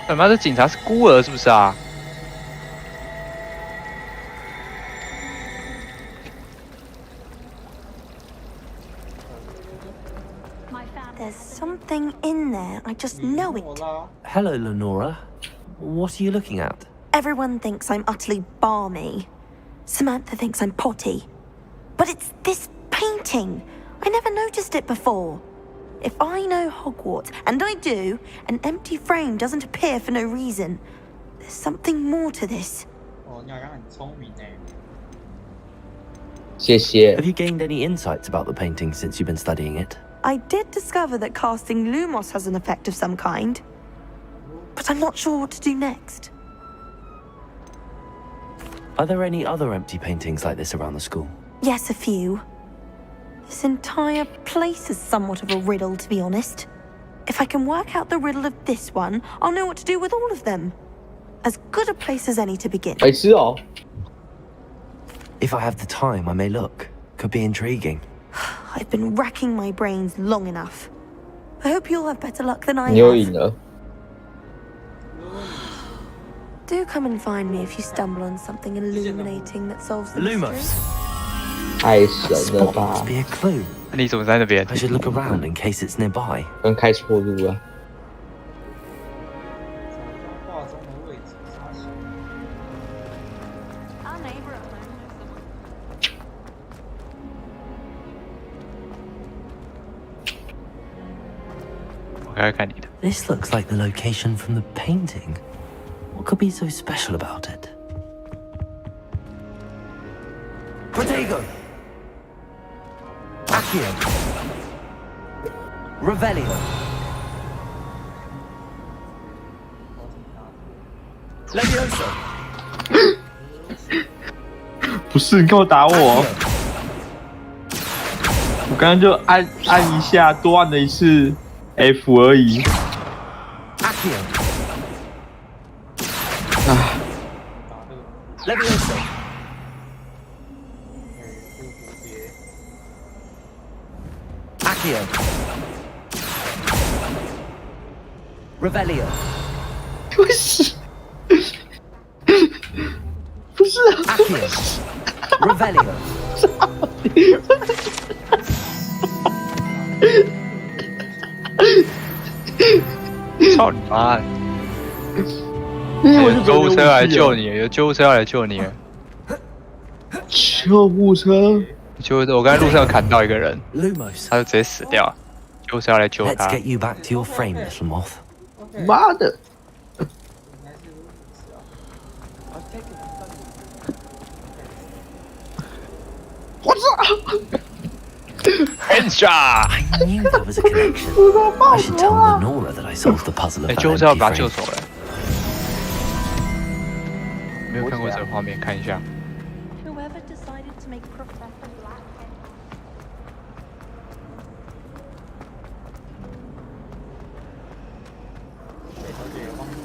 他妈这警察是孤儿是不是啊？ There's something in there. I just know it. Hello, Lenora. What are you looking at? Everyone thinks I'm utterly balmy. Samantha thinks I'm potty. But it's this painting. I never noticed it before. If I know Hogwarts, and I do, an empty frame doesn't appear for no reason. There's something more to this. 哦，你好像很聪明哎。谢谢。 Have you gained any insights about the painting since you've been studying it? I did discover that casting Lumos has an effect of some kind. But I'm not sure what to do next. Are there any other empty paintings like this around the school? Yes, a few. This entire place is somewhat of a riddle, to be honest. If I can work out the riddle of this one, I'll know what to do with all of them. As good a place as any to begin. 白痴哦。 If I have the time, I may look. Could be intriguing. I've been racking my brains long enough. I hope you'll have better luck than I 你又 have. 赢了。 Do come and find me if you stumble on something illuminating that solves the mystery. Lumos. 太 That 神了 spot 吧 must！be a clue. 你怎么在那边？ I should look around in case it's nearby. 刚开错路了。找到画中的位置，啥小？ Our neighbor at home knows someone. 我看看你的。 This looks like the location from the painting. What could be so special about it? Protego! Accio! Revelio! Levioso! 不是，你跟我打我！我刚刚就按一下，多按了一次 F 而已。 Accio! 啊！ Levioso! Accio! Revelio! 不是，不是啊！ Accio! Revelio! 操你妈！我有救护车来救你，有救护车要来救你。救护车，我刚才路上砍到一个人， Lumos! 他就直接死掉，救护车要来救 Let's 他。 get you back to your frame, little moth. 妈的！我操！ Headshot！ I knew there was a connection. I should tell Lenora that I solved the puzzle of 哎， that 救护车要 empty 把他救 frame. 走了。没有看过这个画面，看一下。 Whoever decided to make Professor Black.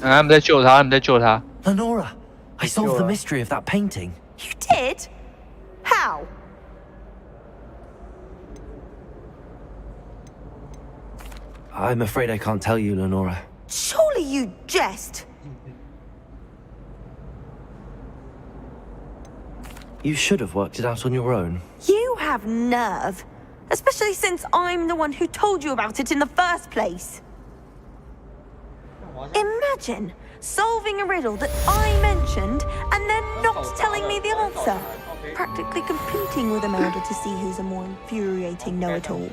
他们在救他，他们在救他。 Lenora, I solved the mystery of that painting. You did? How? I'm afraid I can't tell you, Lenora. Surely you jest. You should have worked it out on your own. You have nerve. Especially since I'm the one who told you about it in the first place. Imagine solving a riddle that I mentioned and then not telling me the answer. Practically competing with Imelda to see who's a more infuriating know-it-all.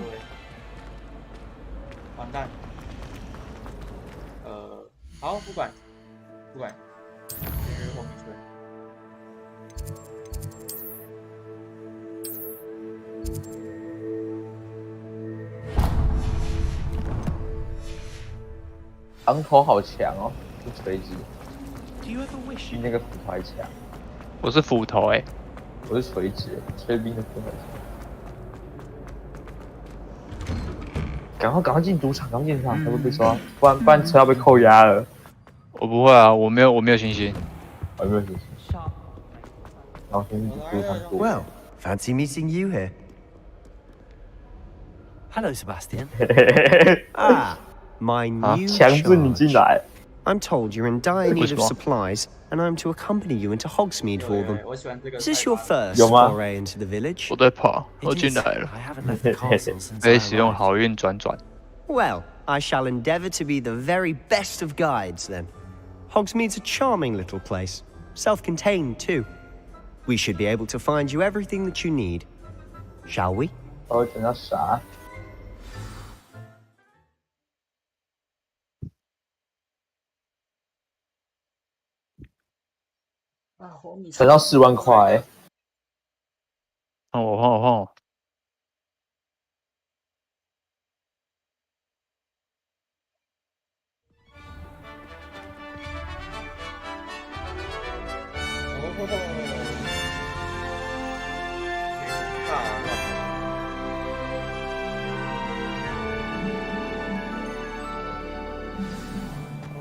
完蛋。好，不管，不管，因为后面出来。昂头好强哦，是锤子，比那个斧头还强。我是斧头哎、我是锤子，吹兵的斧头还强。赶快进赌场，赶快进赌场，才会被抓，不然车要被扣押了。我不会啊，我没有信心。我没有信心。然后先进赌场过。 Well, fancy meeting you here. Hello, Sebastian. Ah, my 啊， new 强制你 charge. 进来。I'm told you're in dire need of 为什么？ supplies, and I'm to accompany you into Hogsmeade for them. 我喜欢这个。 Is this your first 有吗？ foray into the village? 我在跑， It 我进 is. 来了， I haven't left the castle since 可以 I 使用 arrived. 好运转转。 Well, I shall endeavour to be the very best of guides, then. Hogsmeade's a charming little place, self-contained too. We should be able to find you everything that you need. Shall we? 我等到啥？存到4万块，换我，换我，换我。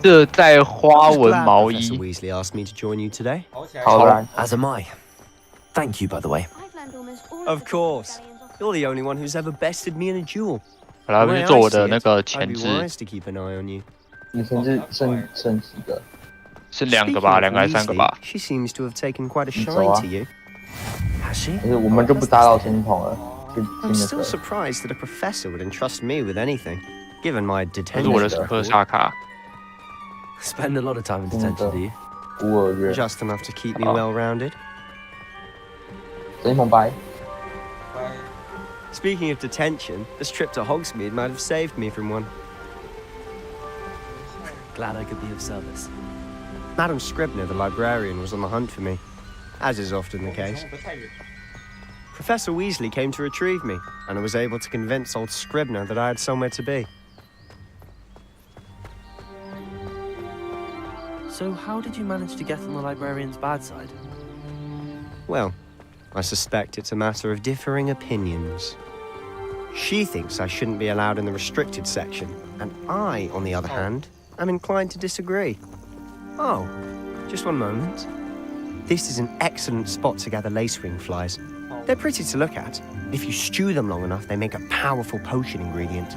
这在花 I'm just 纹 glad 毛 Professor 衣， Weasley asked me to join you today. 好烂。 As am I. Thank you, by the way. Of course. You're the only one who's ever bested me in a duel. 本来 The 不 way 是 I 做我 see 的 it, 那个 I'd 前 be 置 wise to keep an eye on you. 你甚至剩几个？是2个 Speaking 吧， of 2个还是3个 Weasley, 吧？ she seems to have taken quite a 你 shine 走啊 to you. Has she? 可是我们就不打扰天筒了，就 I'm 听 still 那个。 surprised that a professor would entrust me with anything, given my 这是我的 detention 科 record. 萨卡， Spend a lot of time in detention, do you? 孤儿院， Just enough to keep me Oh. well-rounded. 真崇拜。 Speaking of detention, this trip to Hogsmeade might have saved me from one. Glad I could be of service. Madam Scribner, the librarian, was on the hunt for me, as is often the case. Professor Weasley came to retrieve me, and I was able to convince old Scribner that I had somewhere to be. So how did you manage to get on the librarian's bad side? Well, I suspect it's a matter of differing opinions. She thinks I shouldn't be allowed in the restricted section, and I, on the other hand, am inclined to disagree. Oh, just one moment. This is an excellent spot to gather lacewing flies. They're pretty to look at. If you stew them long enough, they make a powerful potion ingredient.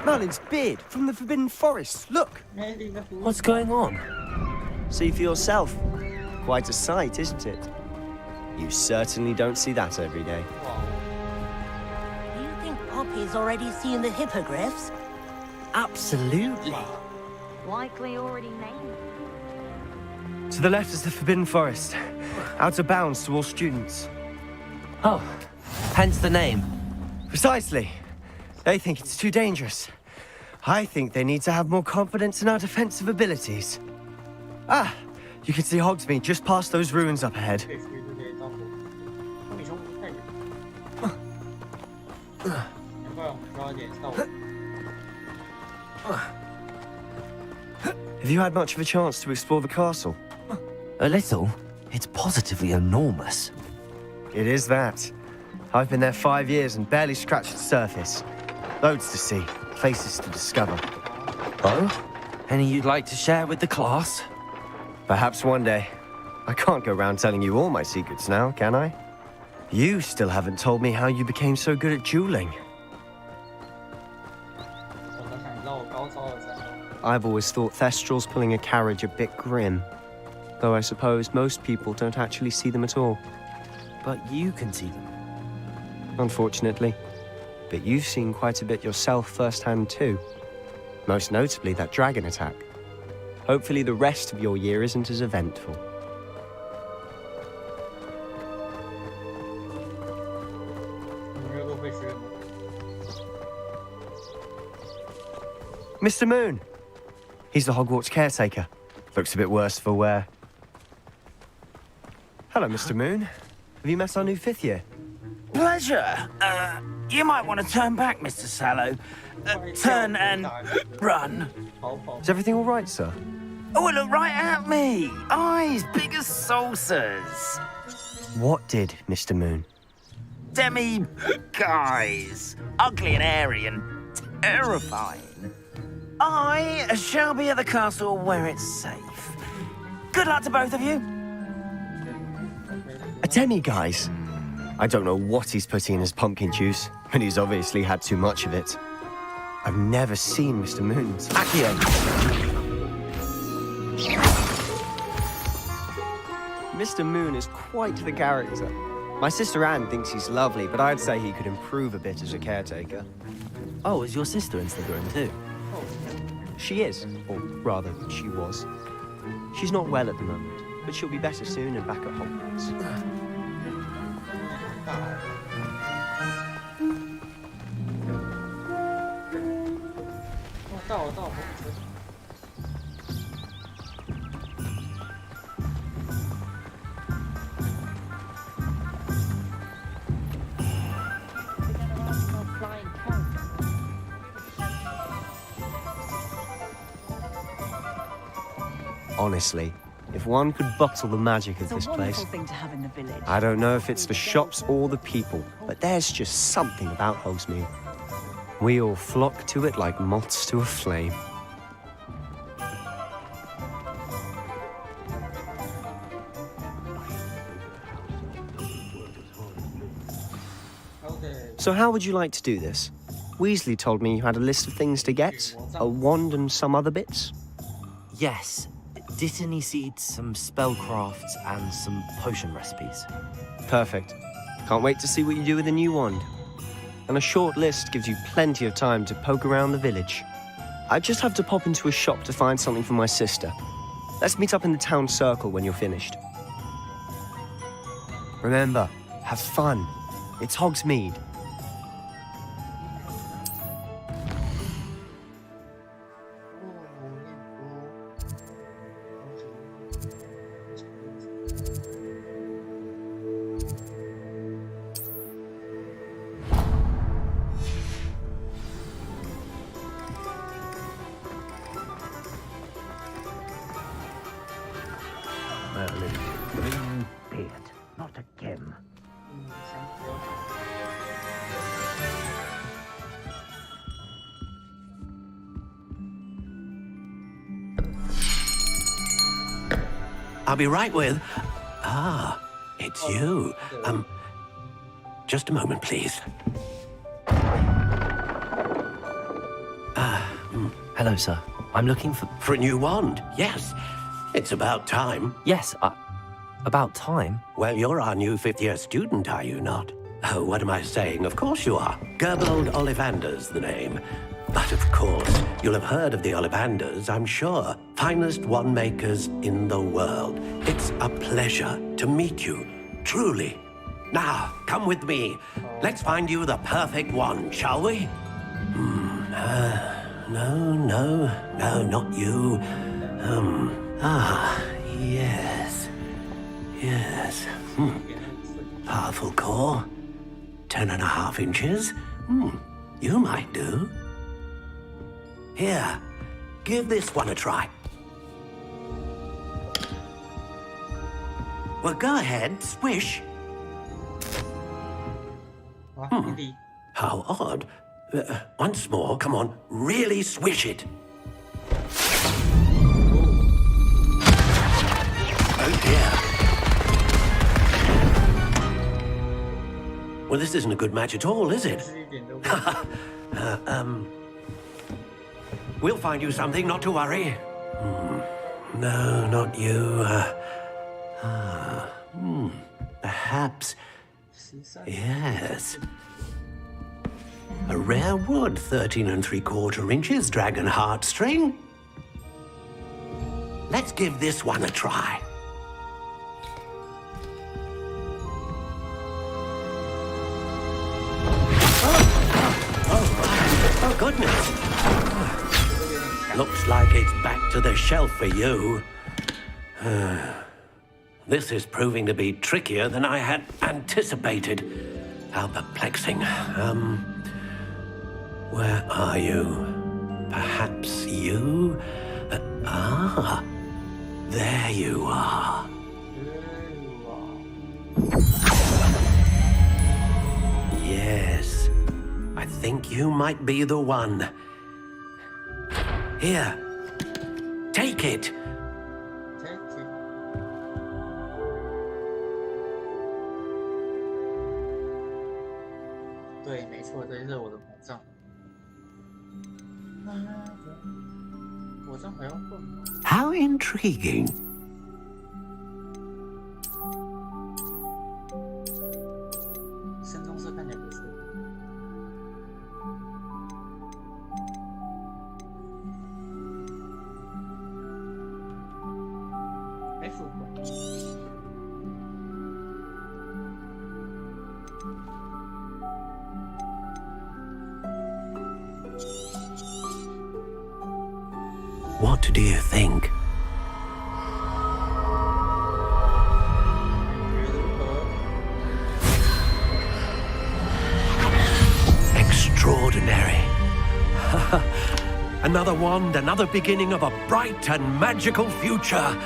Merlin's beard from the Forbidden Forest. Look, What's going on? see for yourself. Quite a sight, isn't it? You certainly don't see that every day. Do you think Poppy's already seen the hippogriffs? Absolutely. Likely already named. To the left is the Forbidden Forest. Out of bounds to all students. Oh, hence the name. Precisely. They think it's too dangerous. I think they need to have more confidence in our defensive abilities. Ah, you can see Hogsmeade just past those ruins up ahead. Have you had much of a chance to explore the castle? A little. It's positively enormous. It is that. I've been there 5 years and barely scratched the surface. Loads to see, places to discover. Oh? Any you'd like to share with the class? Perhaps one day. I can't go round telling you all my secrets now, can I? You still haven't told me how you became so good at dueling. I've always thought Thestrals pulling a carriage a bit grim. Though I suppose most people don't actually see them at all. But you can see them. Unfortunately. But you've seen quite a bit yourself firsthand too. Most notably that dragon attack. Hopefully the rest of your year isn't as eventful. Mr. Moon! He's the Hogwarts caretaker. Looks a bit worse for wear. Hello, Mr. Moon. Have you met our new 5th year? Pleasure. You might want to turn back, Mr. Sallow. Turn and run. Is everything all right, sir? Oh, look right at me. Eyes big as saucers. What did, Mr. Moon? Demi guys. Ugly and airy and terrifying. I shall be at the castle where it's safe. Good luck to both of you. A demi-guise? I don't know what he's putting in his pumpkin juice, but he's obviously had too much of it. I've never seen Mr. Moon's. Accio! Mr. Moon is quite the character. My sister Anne thinks he's lovely, but I'd say he could improve a bit as a caretaker. Oh, is your sister in Slytherin too? She is, or rather, she was. She's not well at the moment, but she'll be better soon and back at Hogwarts. Honestly, if one could bottle the magic of this place. Thing to have in the village. I don't know if it's the shops or the people, but there's just something about Hogsmeade. We all flock to it like moths to a flame. So how would you like to do this? Weasley told me you had a list of things to get, a wand and some other bits. Yes. Dittany seeds, some spellcrafts, and some potion recipes. Perfect. Can't wait to see what you do with the new wand. And a short list gives you plenty of time to poke around the village. I just have to pop into a shop to find something for my sister. Let's meet up in the town circle when you're finished. Remember, have fun. It's Hogsmeade. Not again. I'll be right with... Ah, it's you. Just a moment, please. Hello, sir. I'm looking for... For a new wand, yes. It's about time. Yes, about time? Well, you're our new fifth-year student, are you not? Oh, what am I saying? Of course you are. Gerbold Ollivander's the name. But of course, you'll have heard of the Ollivanders, I'm sure. Finest wand makers in the world. It's a pleasure to meet you, truly. Now, come with me. Let's find you the perfect wand, shall we? No, not you. Yes. Powerful core. 10.5 inches. You might do. Here, give this one a try. Well, go ahead, swish. How odd. Once more, come on, really swish it. Oh dear. Well, this isn't a good match at all, is it? We'll find you something, not to worry. No, not you. Perhaps. Yes. A rare wood, 13 3/4 inches, dragon heartstring. Let's give this one a try. Oh, goodness. Looks like it's back to the shelf for you. This is proving to be trickier than I had anticipated. How perplexing. Where are you? Perhaps you? There you are. Yes, I think you might be the one. Here, take it. 对，没错，这就是我的魔杖。魔杖还要混吗？ How intriguing. 深棕色看起来不错。F 吧。 What do you think? Extraordinary. Another wand, another beginning of a bright and magical future.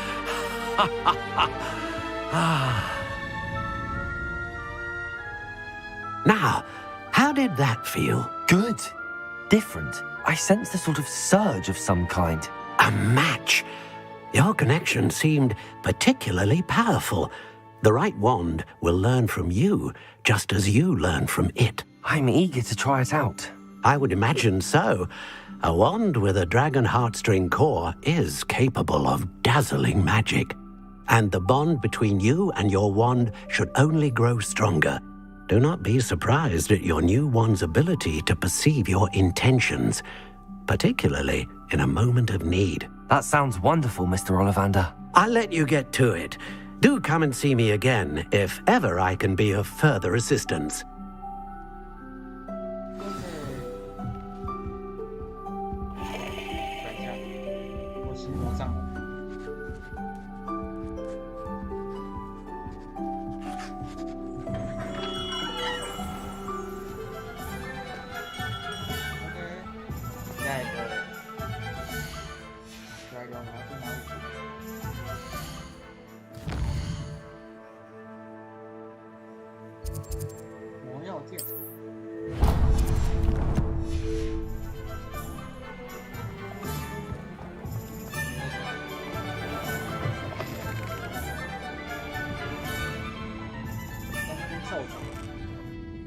Now, how did that feel? Good. Different. I sensed a sort of surge of some kind. A match. Your connection seemed particularly powerful. The right wand will learn from you, just as you learn from it. I'm eager to try it out. I would imagine so. A wand with a dragon heartstring core is capable of dazzling magic. And the bond between you and your wand should only grow stronger. Do not be surprised at your new wand's ability to perceive your intentions, particularly in a moment of need. That sounds wonderful, Mr. Ollivander. I'll let you get to it. Do come and see me again if ever I can be of further assistance. 等一下，我新魔杖了。OK， 下一个，我拿去哪里？魔药剑。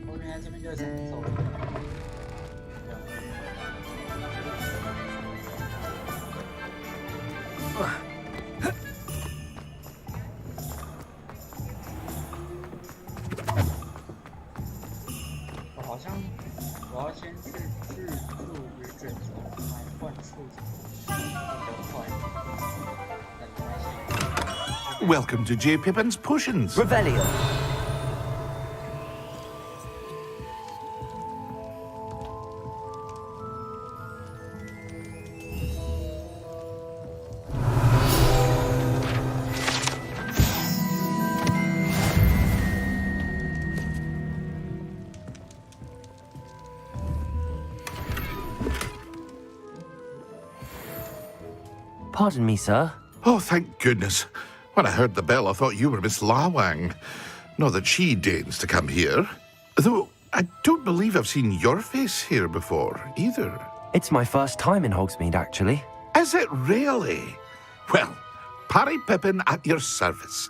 后面这边就是什么兽？我好像我要先去自助与卷轴买换处比较快。Welcome to J. Pippin's Potions. Revelio. Pardon me, sir. Oh, thank goodness. When I heard the bell, I thought you were Miss Lawang. Not that she deigns to come here. Though, I don't believe I've seen your face here before, either. It's my first time in Hogsmeade, actually. Is it really? Well, Parry Pippin at your service.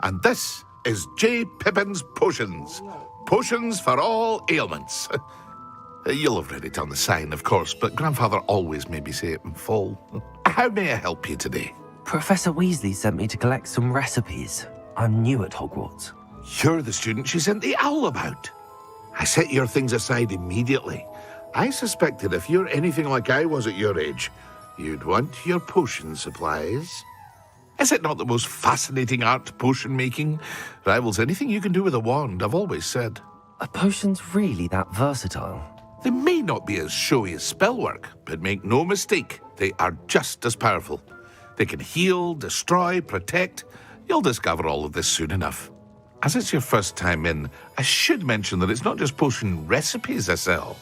And this is J. Pippin's Potions. Potions for all ailments. You'll have read it on the sign, of course, but Grandfather always made me say it in full. How may I help you today? Professor Weasley sent me to collect some recipes. I'm new at Hogwarts. You're the student she sent the owl about. I set your things aside immediately. I suspected if you're anything like I was at your age, you'd want your potion supplies. Is it not the most fascinating art, potion making? Rivals anything you can do with a wand, I've always said. Are potions really that versatile? They may not be as showy as spellwork, but make no mistake, they are just as powerful. They can heal, destroy, protect. You'll discover all of this soon enough. As it's your first time in, I should mention that it's not just potion recipes I sell.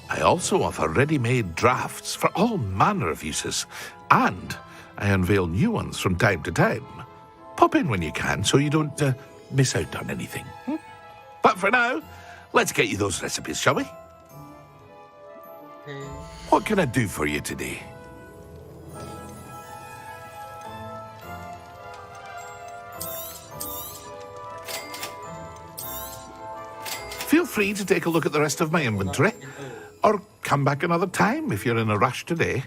I also offer ready-made drafts for all manner of uses. And I unveil new ones from time to time. Pop in when you can so you don't miss out on anything. But for now, let's get you those recipes, shall we? Okay. What can I do for you today? Feel free to take a look at the rest of my inventory, or come back another time if you're in a rush today.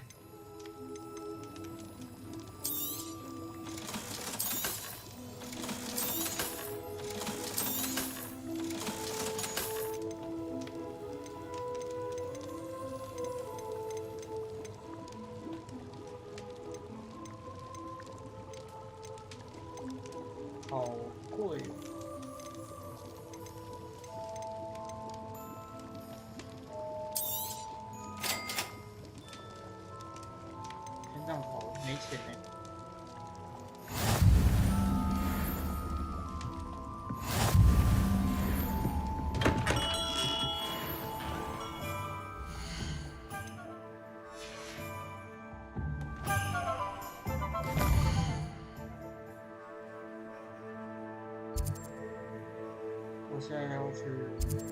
我现在要去这里。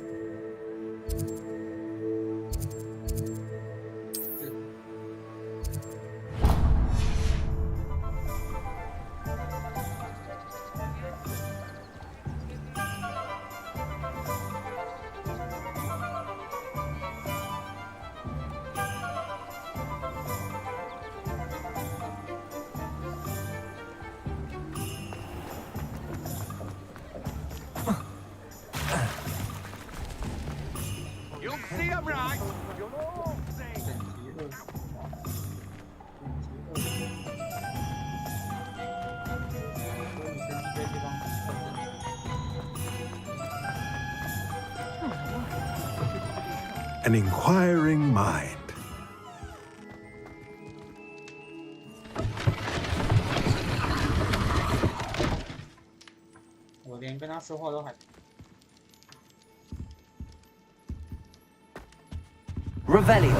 An inquiring mind. 我连跟他说话都还。Revelio.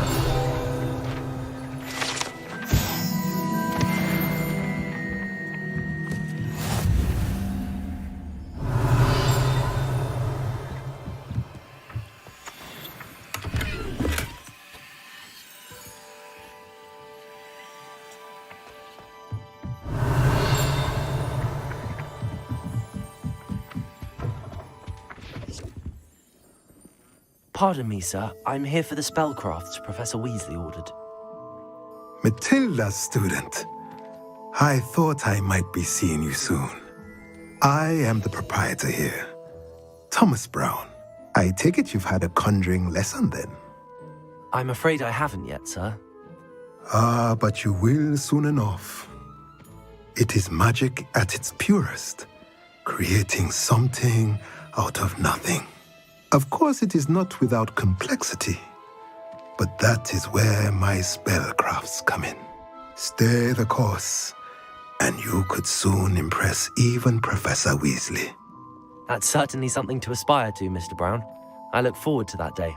Pardon me, sir. I'm here for the spellcrafts Professor Weasley ordered. Matilda's student. I thought I might be seeing you soon. I am the proprietor here, Thomas Brown. I take it you've had a conjuring lesson then? I'm afraid I haven't yet, sir. Ah, but you will soon enough. It is magic at its purest, creating something out of nothing. Of course, it is not without complexity, but that is where my spellcrafts come in. Stay the course, and you could soon impress even Professor Weasley. That's certainly something to aspire to, Mr. Brown. I look forward to that day.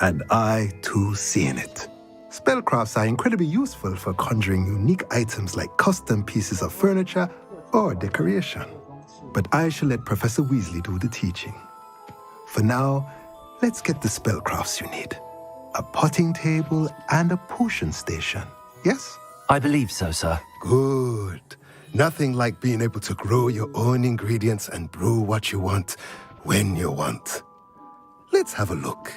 And I, too, seeing it. Spellcrafts are incredibly useful for conjuring unique items like custom pieces of furniture or decoration. But I shall let Professor Weasley do the teaching. For now, let's get the spellcrafts you need. A potting table and a potion station, yes? I believe so, sir. Good. Nothing like being able to grow your own ingredients and brew what you want when you want. Let's have a look.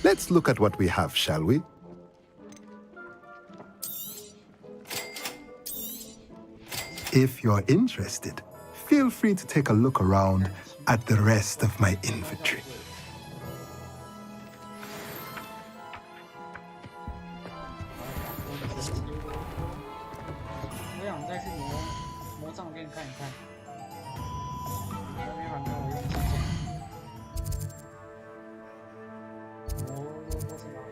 Let's look at what we have, shall we? If you're interested, feel free to take a look around at the rest of my inventory. 我想再去魔杖店看一看，那边还没有用之前。魔是哪里？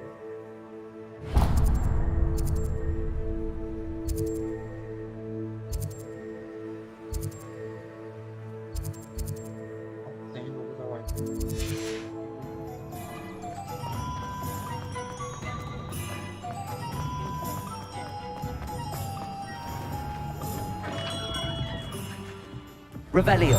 等一会儿就在外面。Revelio.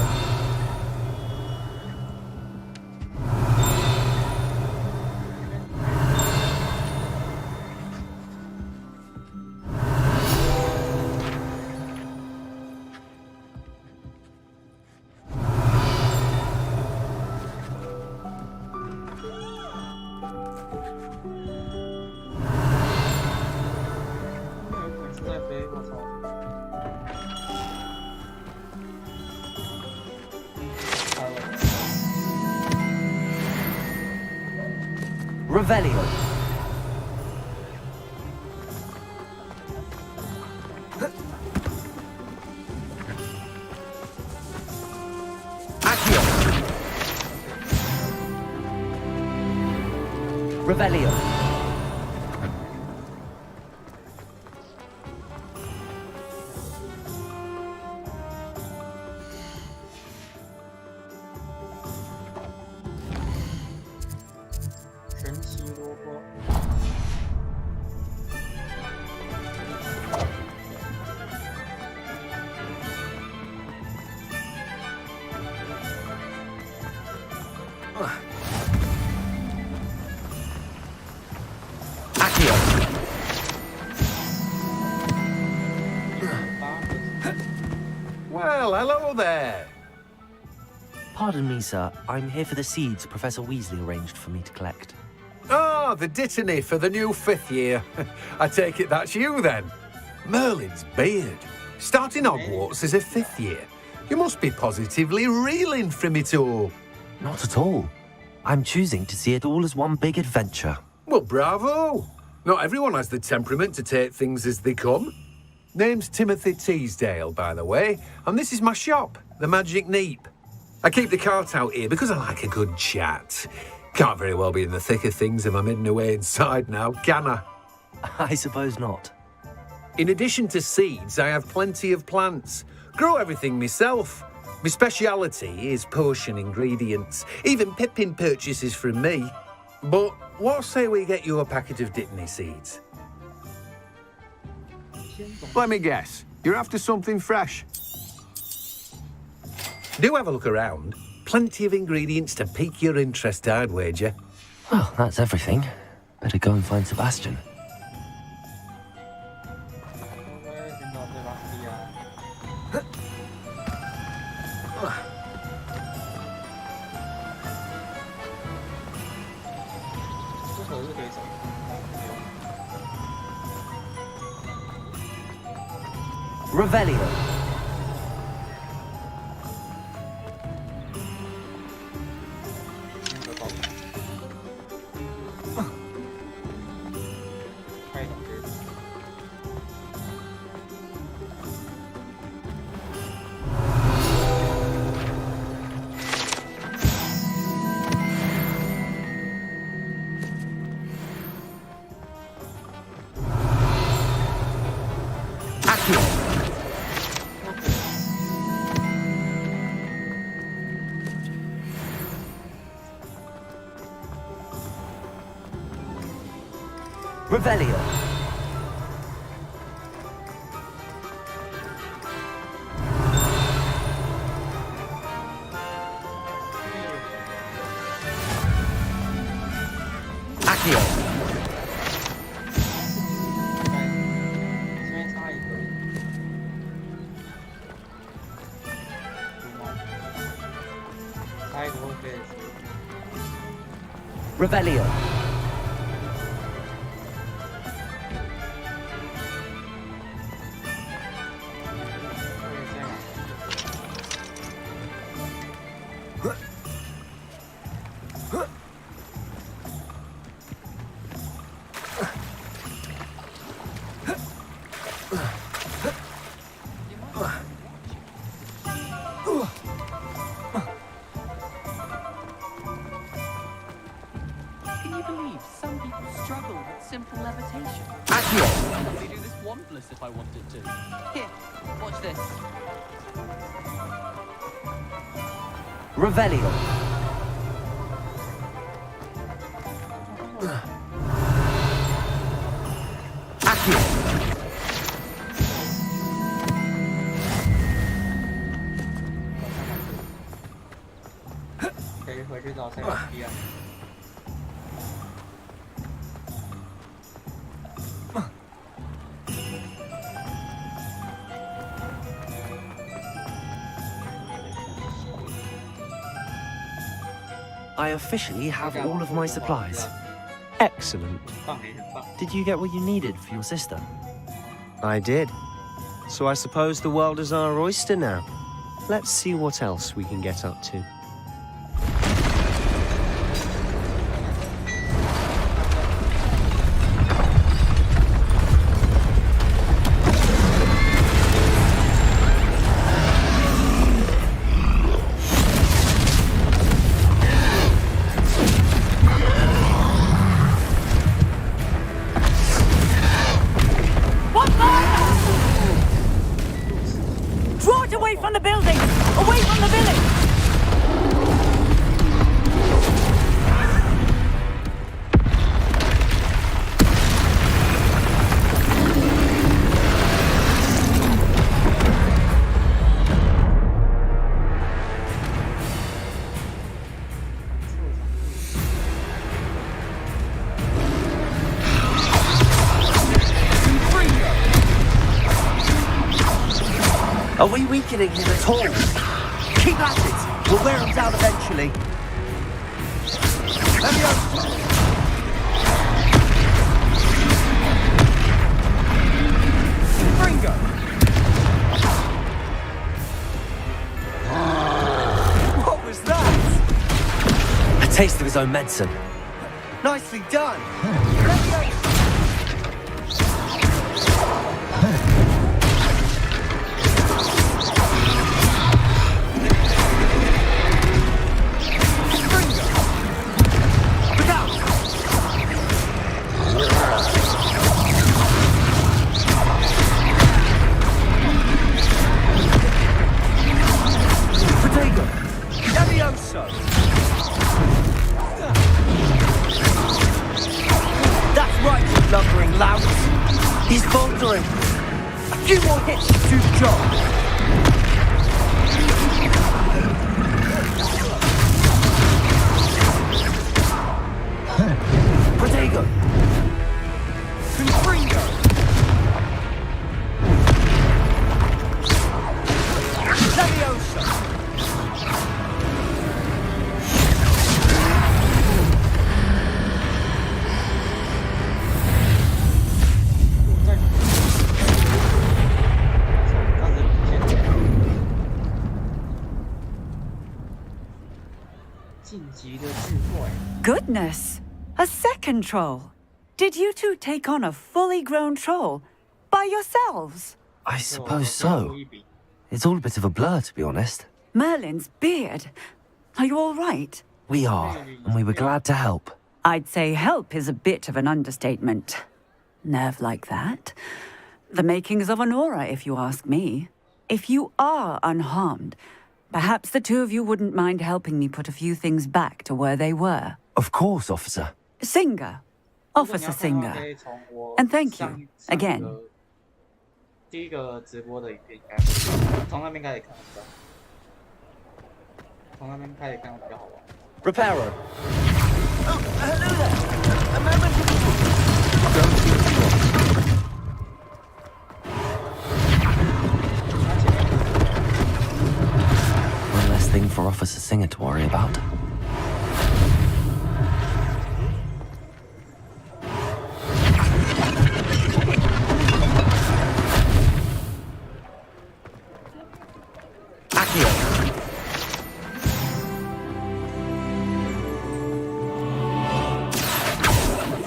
Revelio. Accio. Revelio. Well, hello there. Pardon me, sir. I'm here for the seeds Professor Weasley arranged for me to collect. Ah, the dittany for the new 5th year. I take it that's you, then. Merlin's beard. Starting Hogwarts as a 5th year. You must be positively reeling from it all. Not at all. I'm choosing to see it all as one big adventure. Well, bravo. Not everyone has the temperament to take things as they come. Name's Timothy Teasdale, by the way, and this is my shop, the Magic Neep. I keep the cart out here because I like a good chat. Can't very well be in the thick of things if I'm hidden away inside now, can I? I suppose not. In addition to seeds, I have plenty of plants. Grow everything myself. My speciality is potion ingredients. Even Pippin purchases from me. But what say we get you a packet of Dittany seeds? Let me guess. You're after something fresh. Do have a look around. Plenty of ingredients to pique your interest, I'd wager. Well, that's everything. Better go and find Sebastian. Revelio. Revelio. Accio. Revelio. Can you believe some people struggle with simple levitation? Accio. They do this wandless if I wanted to. Here, watch this. Revelio. Accio. I officially have all of my supplies. Excellent. 棒很棒。 Did you get what you needed for your sister? I did. So I suppose the world is our oyster now. Let's see what else we can get up to. Draw it away from the building! Away from the village! Are we weakening him at all? Keep at it! We'll wear him down eventually. Ringo! What was that? A taste of his own medicine. Nicely done! That's right, you lumbering lout. He's faltering. A few more hits to do the job. Protego. Confringo! Leviosa! 晋级的智慧。 Goodness! A second troll! Did you two take on a fully grown troll by yourselves? I suppose so. It's all a bit of a blur, to be honest. Merlin's beard. Are you all right? We are, and we were glad to help. I'd say help is a bit of an understatement. Nerve like that. The makings of an aura, if you ask me. If you are unharmed, perhaps the two of you wouldn't mind helping me put a few things back to where they were. Of course, officer. Singer. Officer Singer. And thank you, again. 第一个直播的影片应该从那边开始看比较好，从那边开始看比较好玩。Reparo. Oh, hello there. A moment. One less thing for Officer Singer to worry about.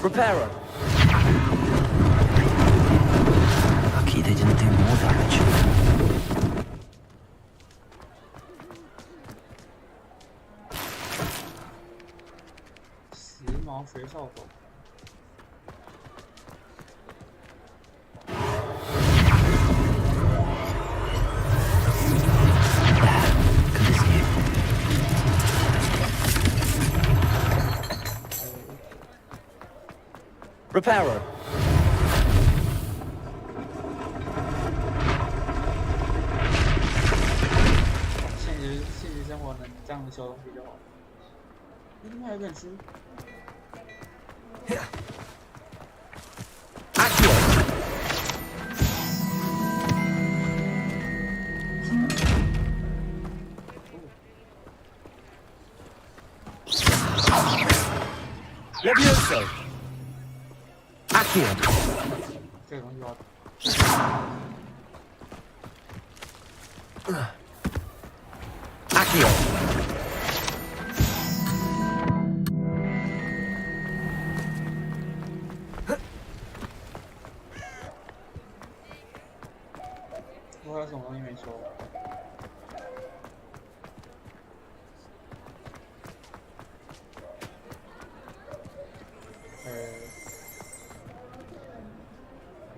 Reparo. Lucky they didn't do more damage. 时髦学校狗。 Reparo. 现实生活能这样修东西就好。另外一本书。Levioso. Accio. 这个东西要 Accio.我还有什么东西没说？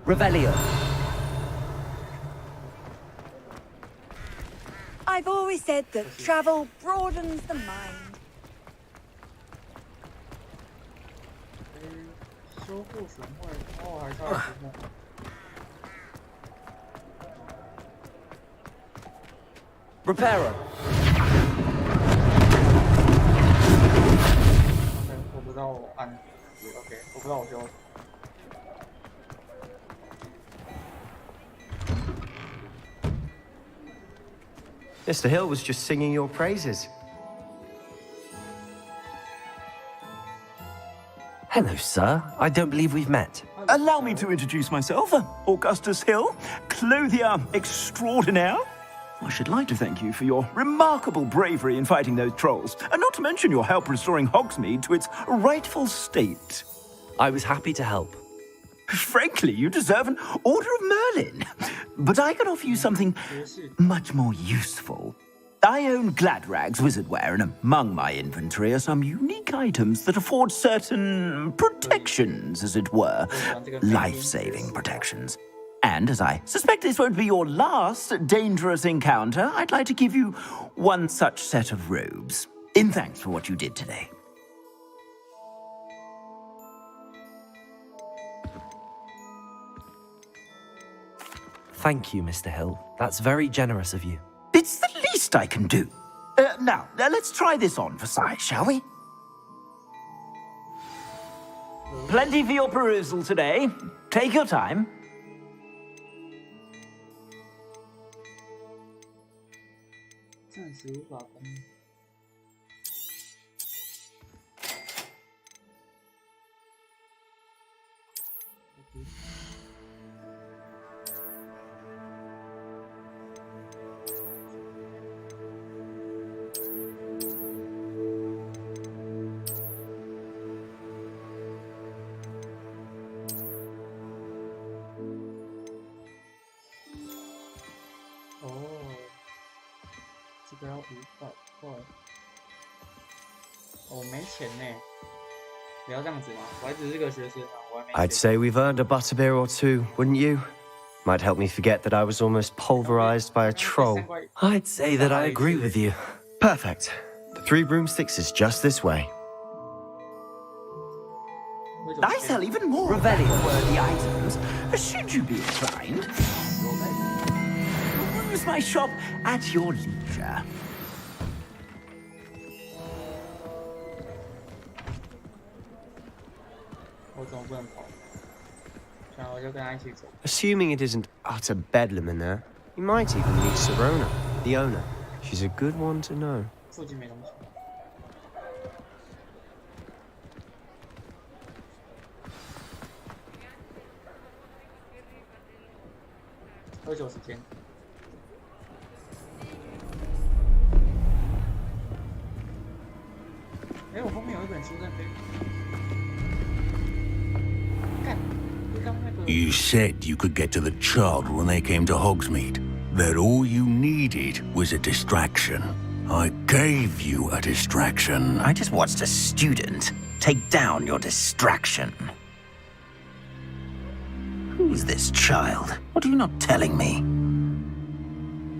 Revelio. I've always said that travel broadens the mind. 修护神会，哦，还差什么？ Reparo. OK， 我不知道我按 OK， 我不知道我修。 Mr. Hill was just singing your praises. Hello, sir. I don't believe we've met. Allow me to introduce myself. Augustus Hill, clothier extraordinaire. I should like to thank you for your remarkable bravery in fighting those trolls, and not to mention your help restoring Hogsmeade to its rightful state. I was happy to help. Frankly, you deserve an Order of Merlin. But I can offer you something much more useful. I own Gladrag's wizardware, and among my inventory are some unique items that afford certain protections, as it were. Life-saving protections. And as I suspect this won't be your last dangerous encounter, I'd like to give you one such set of robes, in thanks for what you did today. Thank you, Mr. Hill. That's very generous of you. It's the least I can do. Now, let's try this on for size, shall we? Plenty for your perusal today. Take your time. 暂时无法攻。哦，这个要500块。哦，没钱呢。不要这样子嘛，我还只是个学生啊，我还没。I'd say we've earned a butterbeer or two, wouldn't you? Might help me forget that I was almost pulverized by a troll. I'd say that I agree with you. Perfect. The 3 broomsticks is just this way. I sell even more Revelio-worthy items, should you be inclined. Use my shop at your leisure. 我怎么不能跑？然后我就跟他一起走。 Assuming it isn't utter bedlam in there, you might even meet Serona, the owner. She's a good one to know. 附近没东西。喝酒时间。哎，我后面有一本书在飞。看，就刚那个。 You said you could get to the child when they came to Hogsmeade. That all you needed was a distraction. I gave you a distraction. I just watched a student take down your distraction. Who's this child? What are you not telling me?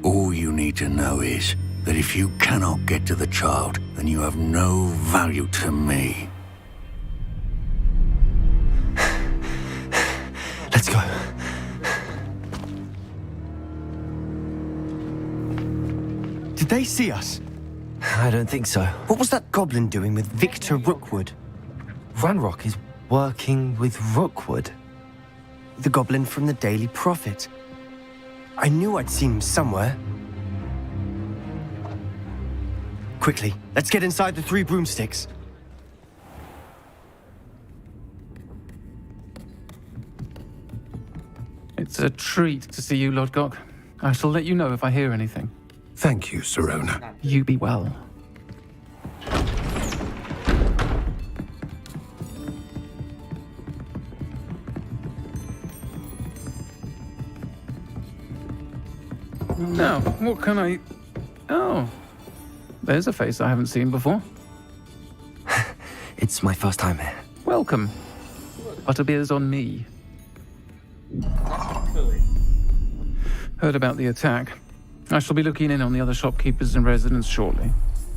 All you need to know is that if you cannot get to the child, then you have no value to me. Let's go. Did they see us? I don't think so. What was that goblin doing with Victor Rookwood? Ranrock is working with Rookwood. The goblin from the Daily Prophet. I knew I'd seen him somewhere. Quickly, let's get inside the 3 broomsticks. It's a treat to see you, Lodgok. I shall let you know if I hear anything. Thank you, Sirona. You be well. Now, what can I... Oh, there's a face I haven't seen before. It's my first time here. Welcome. Butterbeer's on me. Heard about the attack. I shall be looking in on the other shopkeepers and residents shortly.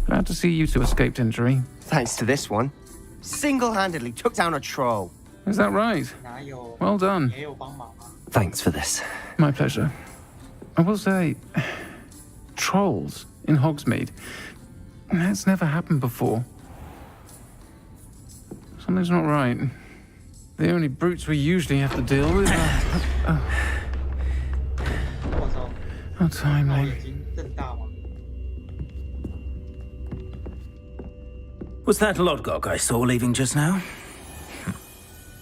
Glad to see you two escaped injury. Thanks to this one. Single-handedly took down a troll. Is that right? Well done. Thanks for this. My pleasure. I will say, trolls in Hogsmeade. That's never happened before. Something's not right. The only brutes we usually have to deal with are... How timely. Was that Lodgok I saw leaving just now?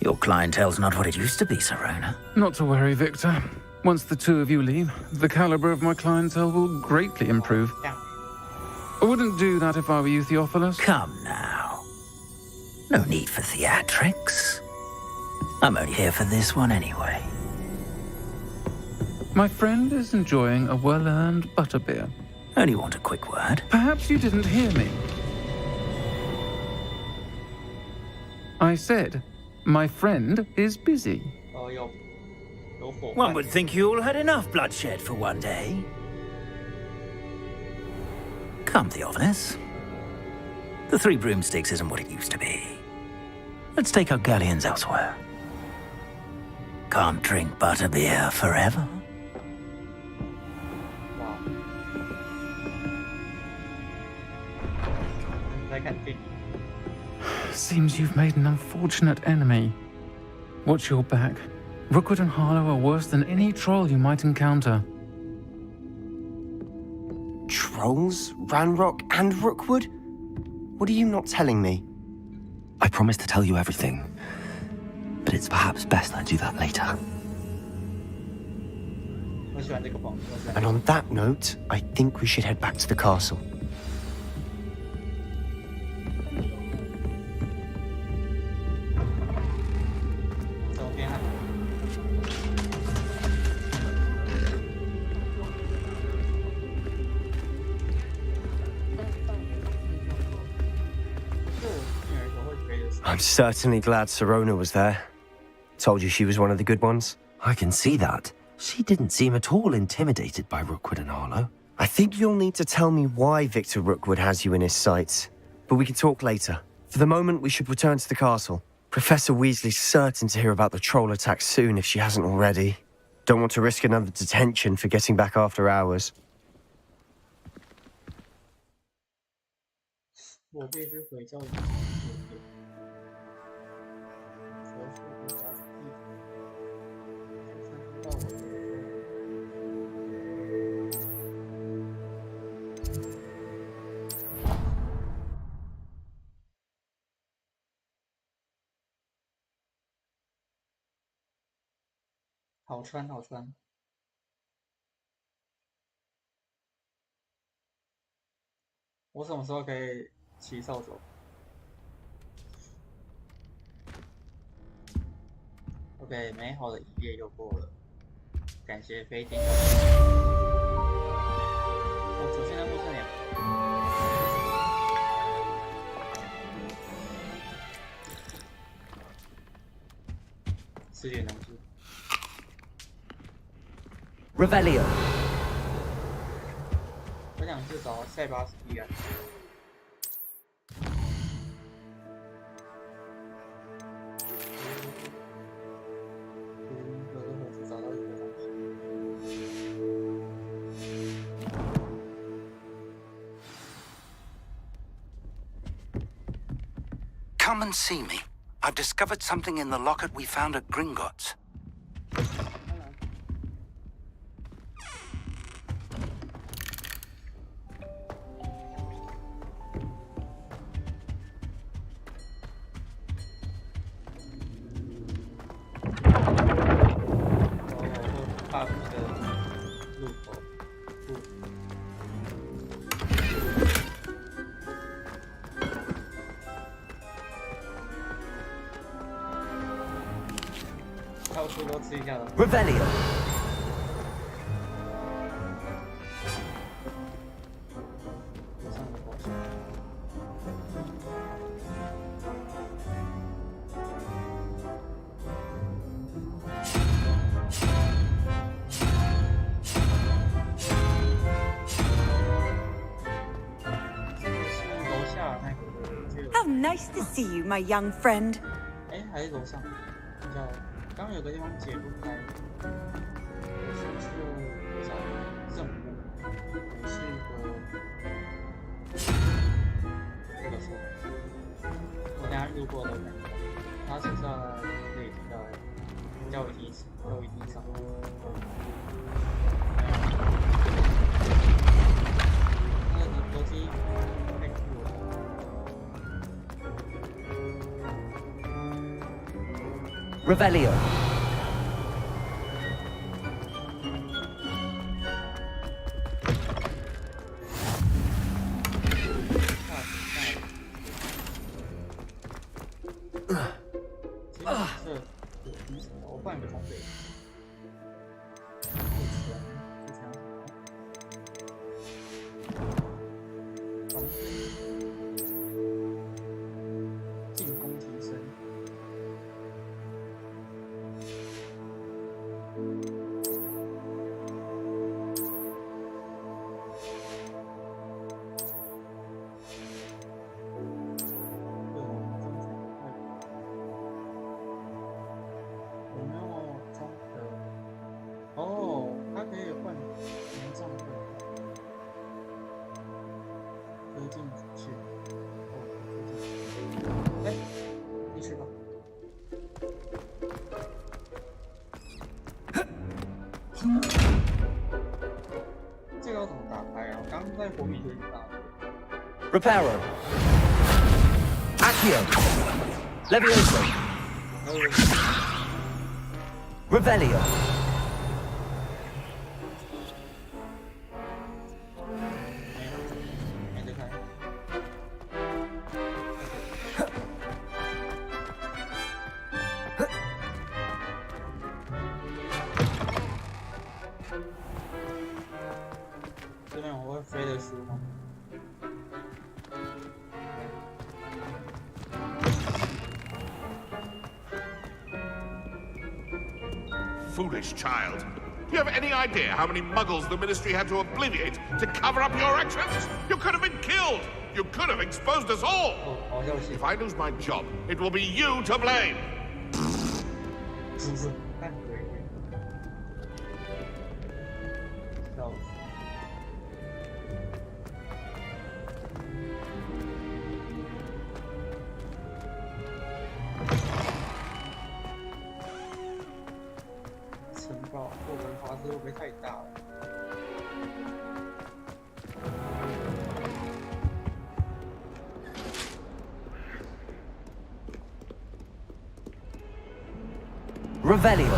Your clientele's not what it used to be, Sirona. Not to worry, Victor. Once the two of you leave, the caliber of my clientele will greatly improve. I wouldn't do that if I were you, Theophilus. Come now. No need for theatrics. I'm only here for this one anyway. My friend is enjoying a well-earned butterbeer. Only want a quick word. Perhaps you didn't hear me. I said, my friend is busy. One would think you all had enough bloodshed for one day. Come, Theophilus. The Three Broomsticks isn't what it used to be. Let's take our galleons elsewhere. Can't drink butterbeer forever. Seems you've made an unfortunate enemy. Watch your back. Rookwood and Harlow are worse than any troll you might encounter. Trolls? Ranrock and Rookwood? What are you not telling me? I promised to tell you everything, but it's perhaps best I do that later. And on that note, I think we should head back to the castle. I'm certainly glad Sirona was there. Told you she was one of the good ones. I can see that. She didn't seem at all intimidated by Rookwood and Harlow. I think you'll need to tell me why Victor Rookwood has you in his sights. But we can talk later. For the moment, we should return to the castle. Professor Weasley's certain to hear about the troll attack soon if she hasn't already. Don't want to risk another detention for getting back after hours.好穿好穿。我什么时候可以骑扫帚 ？OK， 美好的一夜又过了，感谢飞天。我主线任务是2。吃点东西。 Revelio. 我想去找塞巴斯蒂安。Come and see me. I've discovered something in the locket we found at Gringotts. 帕夫的入口处。到处都吃一下的。Revelio. How nice to see you, my young friend. 哎，还是楼上，比较，刚刚有个地方解不开，我是去找任务，我是一个这个说，我等下路过的那个，他是在这里教育地上，那个楼梯太酷了。Revelio.这个要怎么打开啊？我刚刚在火笔就已经打了。Reparo. Accio. Levioso. Revelio. Foolish child. Do you have any idea how many muggles the Ministry had to obliviate to cover up your actions? You could have been killed. You could have exposed us all. If I lose my job, it will be you to blame. 城堡后门华子会不会太大了？ Revelio.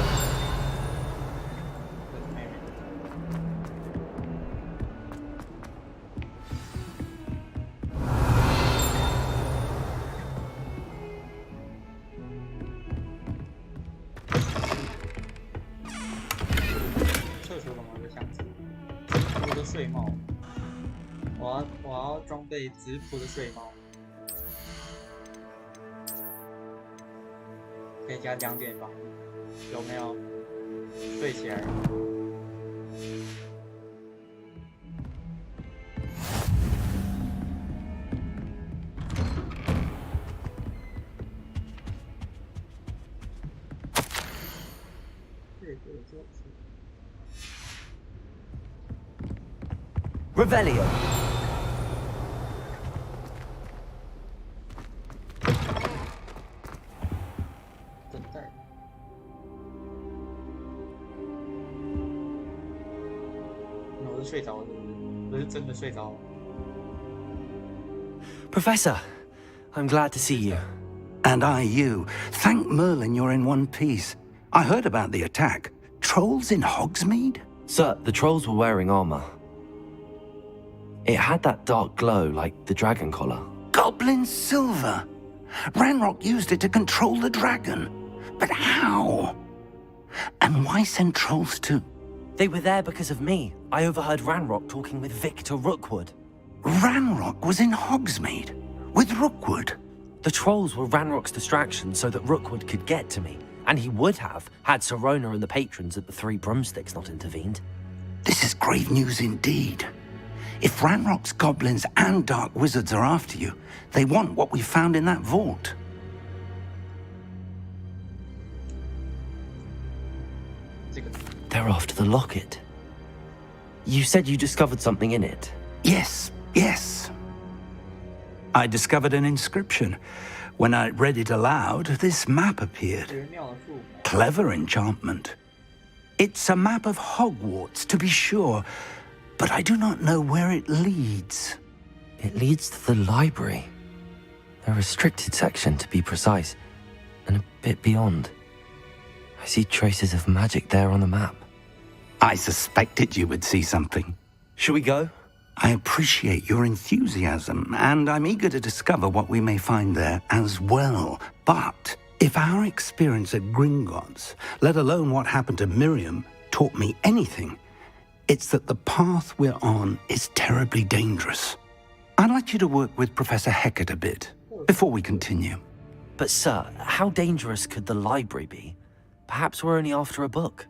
我的睡帽，我要装备质朴的睡帽，可以加2点防御，有没有？睡起来。这个就是。 Revelio. Professor, I'm glad to see you. And I you. Thank Merlin you're in one piece. I heard about the attack. trolls in Hogsmeade? Sir, the trolls were wearing armor. It had that dark glow like the dragon collar. Goblin silver. Ranrock used it to control the dragon. But how? And why send trolls to... They were there because of me. I overheard Ranrock talking with Victor Rookwood. Ranrock was in Hogsmeade? With Rookwood? The trolls were Ranrock's distraction so that Rookwood could get to me. And he would have, had Sirona and the patrons at the Three Broomsticks not intervened. This is grave news indeed. If Ranrock's goblins and dark wizards are after you, they want what we found in that vault. They're after the locket. You said you discovered something in it. Yes. I discovered an inscription. When I read it aloud, this map appeared. Clever enchantment. It's a map of Hogwarts, to be sure, but I do not know where it leads. It leads to the library. A restricted section, to be precise, and a bit beyond. I see traces of magic there on the map. I suspected you would see something. Shall we go? I appreciate your enthusiasm, and I'm eager to discover what we may find there as well. But if our experience at Gringotts, let alone what happened to Miriam, taught me anything, it's that the path we're on is terribly dangerous. I'd like you to work with Professor Hecat a bit before we continue. But sir, how dangerous could the library be? Perhaps we're only after a book.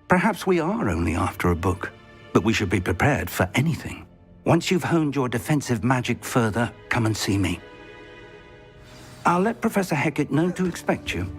Perhaps we are only after a book, but we should be prepared for anything. Once you've honed your defensive magic further, come and see me. I'll let Professor Hecat know to expect you.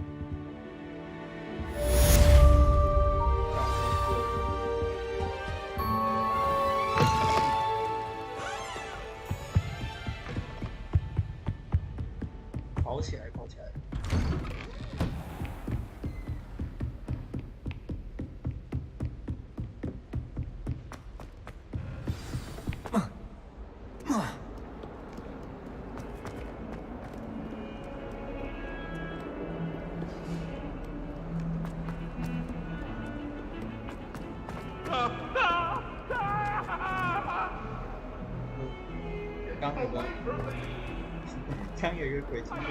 刚有一个鬼经过，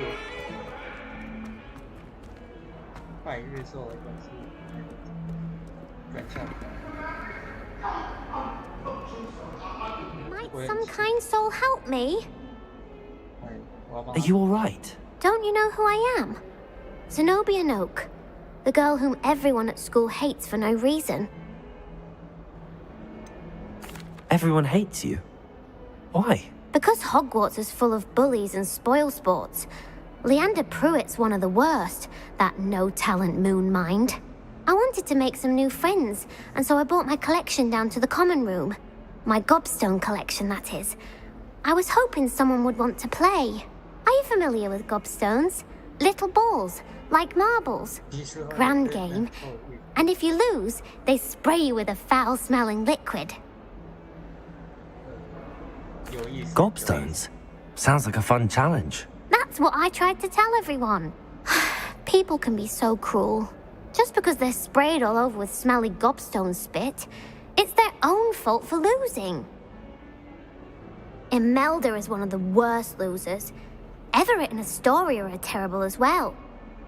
拜日兽来关系转向。 Might some kind soul help me? Are you all right? Don't you know who I am? Zenobia Noak, the girl whom everyone at school hates for no reason. Everyone hates you. Why? Because Hogwarts is full of bullies and spoilsports. Leander Pruitt's one of the worst, that no-talent moon mind. I wanted to make some new friends, and so I brought my collection down to the common room. My gobstone collection, that is. I was hoping someone would want to play. Are you familiar with gobstones? Little balls, like marbles. Grand game. And if you lose, they spray you with a foul-smelling liquid. Gobstones? Sounds like a fun challenge. That's what I tried to tell everyone. People can be so cruel. Just because they're sprayed all over with smelly gobstone spit, it's their own fault for losing. Imelda is one of the worst losers. Everett and Astoria are terrible as well.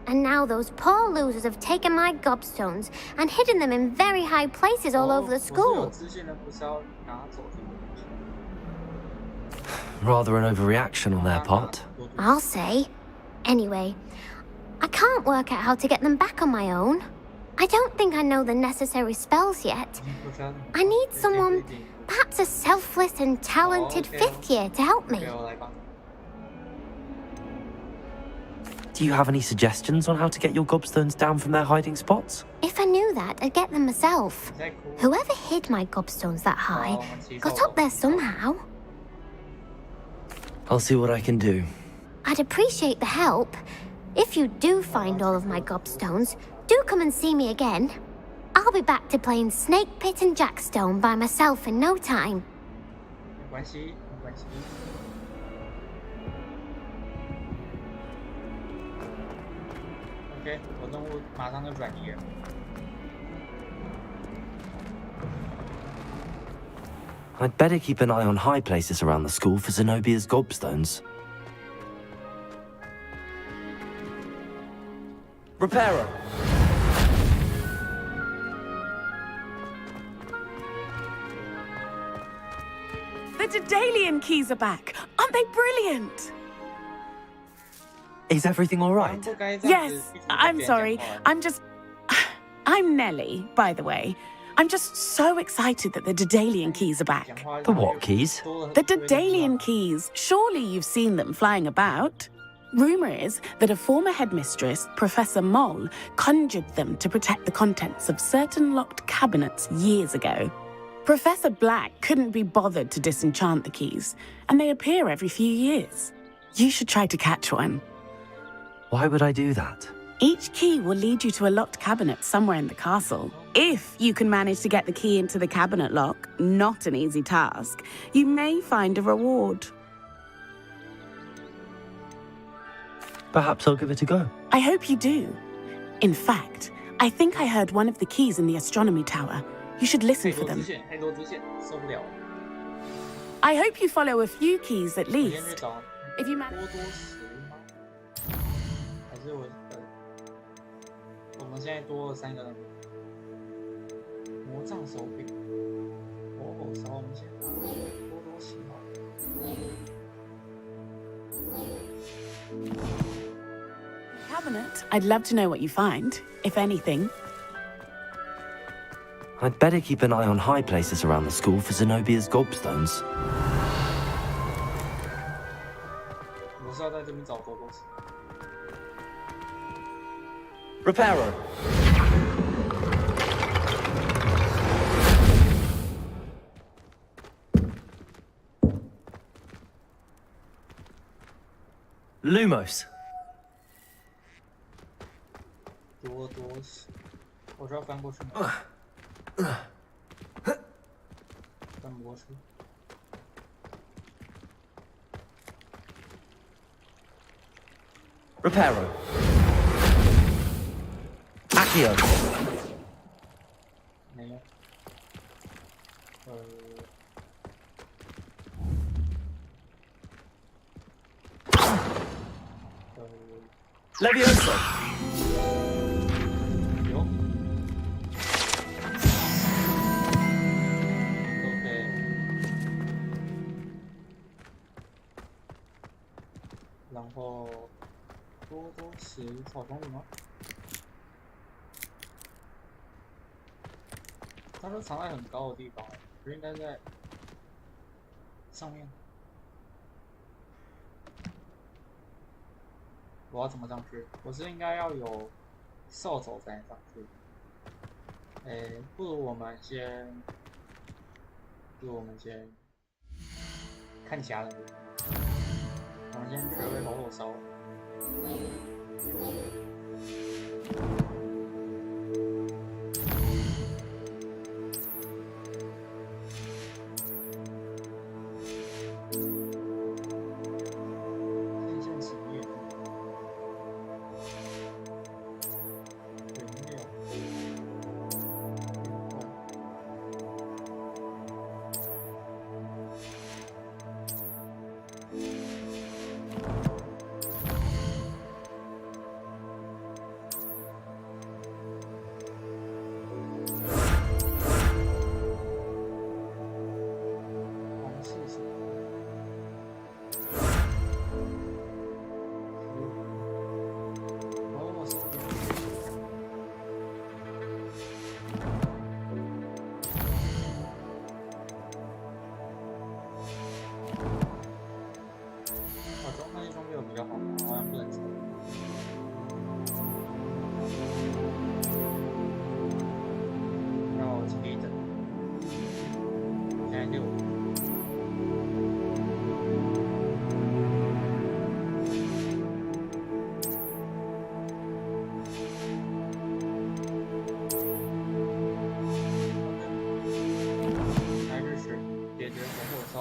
And now those poor losers have taken my gobstones and hidden them in very high places all over the school. Rather an overreaction on their part. I'll say. Anyway, I can't work out how to get them back on my own. I don't think I know the necessary spells yet. I need someone, perhaps a selfless and talented fifth year to help me. Do you have any suggestions on how to get your gobstones down from their hiding spots? If I knew that, I'd get them myself. Whoever hid my gobstones that high got up there somehow. I'll see what I can do. I'd appreciate the help. If you do find all of my gobstones, do come and see me again. I'll be back to playing Snake Pit and Jackstone by myself in no time. OK， 我任务马上就转移了。I'd better keep an eye on high places around the school for Zenobia's gobstones. Reparo. The Daedalian keys are back. Aren't they brilliant? Is everything all right? Yes, I'm sorry. I'm Nellie, by the way. I'm just so excited that the Daedalian keys are back. The what keys? The Daedalian keys. Surely you've seen them flying about. Rumour is that a former headmistress, Professor Moll, conjured them to protect the contents of certain locked cabinets years ago. Professor Black couldn't be bothered to disenchant the keys, and they appear every few years. You should try to catch one. Why would I do that? Each key will lead you to a locked cabinet somewhere in the castle. If you can manage to get the key into the cabinet lock, not an easy task, you may find a reward. Perhaps I'll give it a go. I hope you do. In fact, I think I heard one of the keys in the astronomy tower. You should listen for them. I hope you follow a few keys at least. If you manage... 我们现在多了3个人。魔杖手柄，火火烧，我们先拿多多喜好。Cabinet. I'd love to know what you find, if anything. I'd better keep an eye on high places around the school for Zenobia's gobstones. 我是要在这边找多多喜。 Reparo. Lumos. 多多喜，我是要翻过去吗？翻不过去。 Reparo. Accio. 没有。Levioso. 有。OK。然后多多喜草丛里吗？ 它都藏在很高的地方，不是应该在上面？我要怎么上去？我是应该要有扫帚才能上去。不如我们先看其他人。我们先学会火火烧。 比较好，好像不能抽。然后接着，现在6。还是解决火火烧。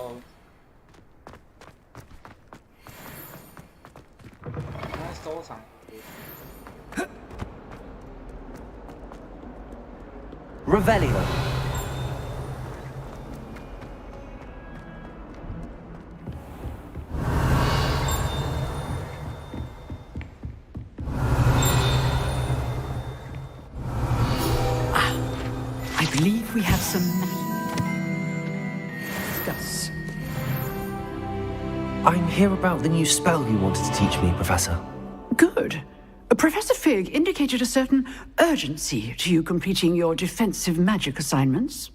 收藏。Revelio. believe we have some discuss. I'm here about the new spell you wanted to teach me, Professor. Good. Professor Fig indicated a certain urgency to you completing your defensive magic assignments.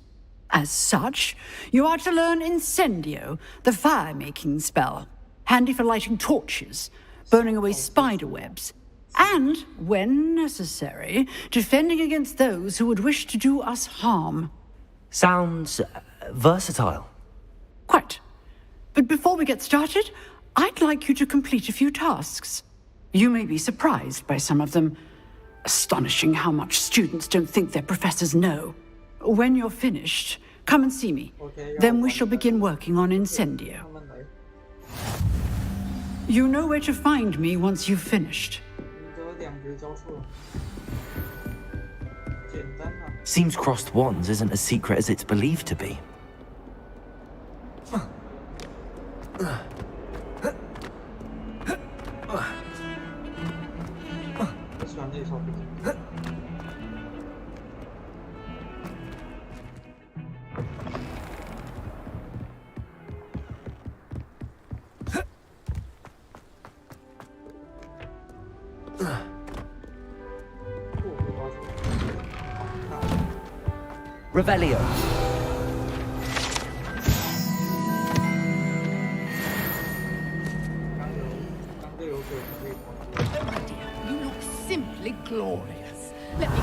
As such, you are to learn Incendio, the fire-making spell, handy for lighting torches, burning away spider webs, and, when necessary, defending against those who would wish to do us harm. Sounds versatile. Quite. But before we get started, I'd like you to complete a few tasks. You may be surprised by some of them. Astonishing how much students don't think their professors know. When you're finished, come and see me. Then we shall begin working on Incendio. You know where to find me once you've finished. Seems crossed wands isn't as secret as it's believed to be. Revelio. You look simply glorious. Let me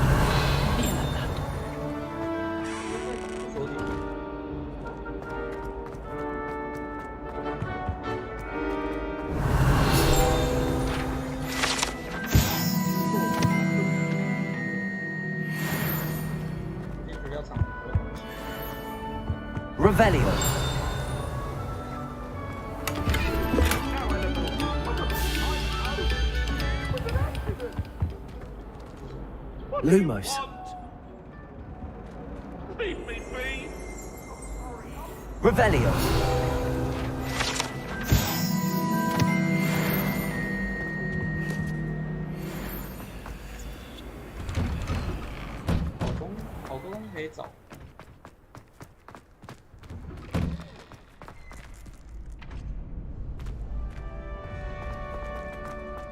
feel that. Revelio. Lumos. Revelio.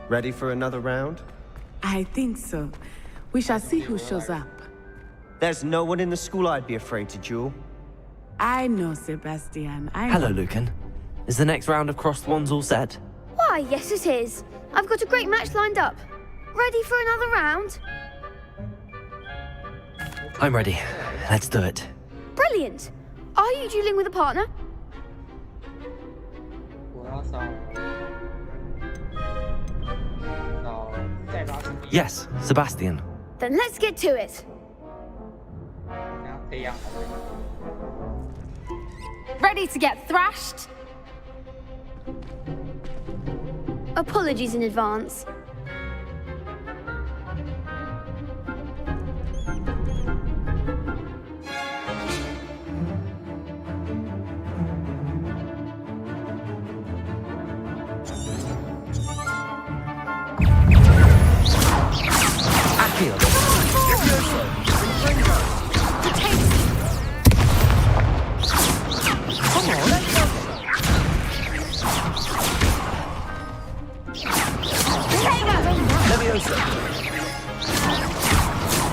Ready for another round? I think so. We shall see who shows up. There's no one in the school I'd be afraid to duel. I know, Sebastian. I know. Hello, Lucan. Is the next round of crossed wands all set? Why, yes it is. I've got a great match lined up. Ready for another round? I'm ready. Let's do it. Brilliant. Are you dueling with a partner? Yes, Sebastian. Then let's get to it. Ready to get thrashed? Apologies in advance.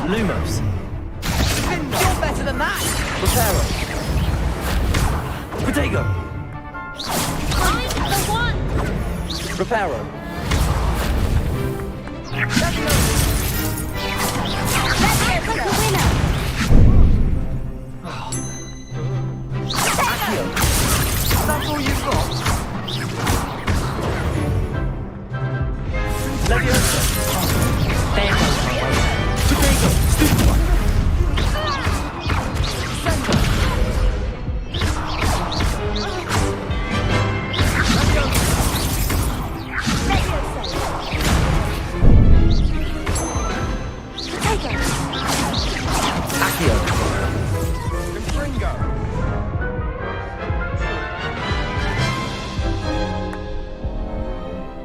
Lumos. You're better than that! Reparo. Protego. I'm the one! Reparo. Let's go, the winner! Accio. That's all you've got? Leviosa. Protego. Stupid.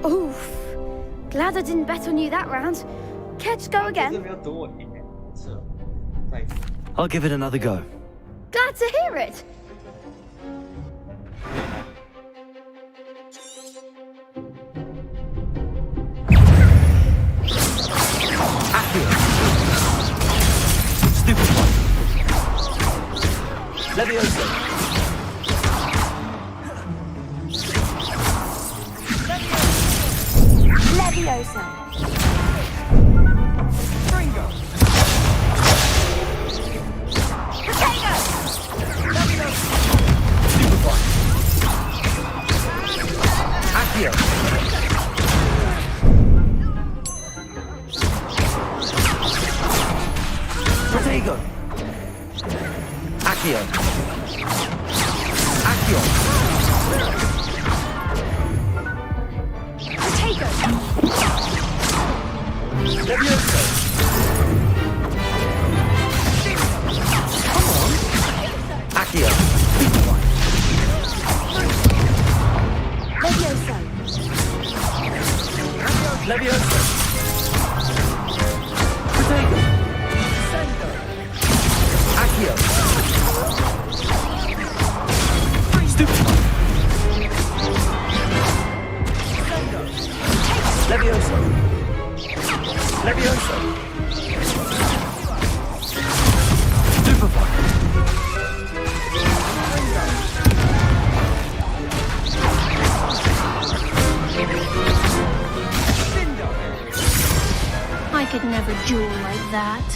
Oof. Glad I didn't bet on you that round. Care to go again? I'll give it another go. Glad to hear it. Stupid one. Leviosa. Leviosa. Ringo. Potato. Stupid one. Accio. Protego. Accio. Accio. Potato. Leviosa. Come on. Accio. Leviosa. Leviosa. Protego. Accio. Stupid one. Leviosa. Leviosa. Super one. I could never duel like that.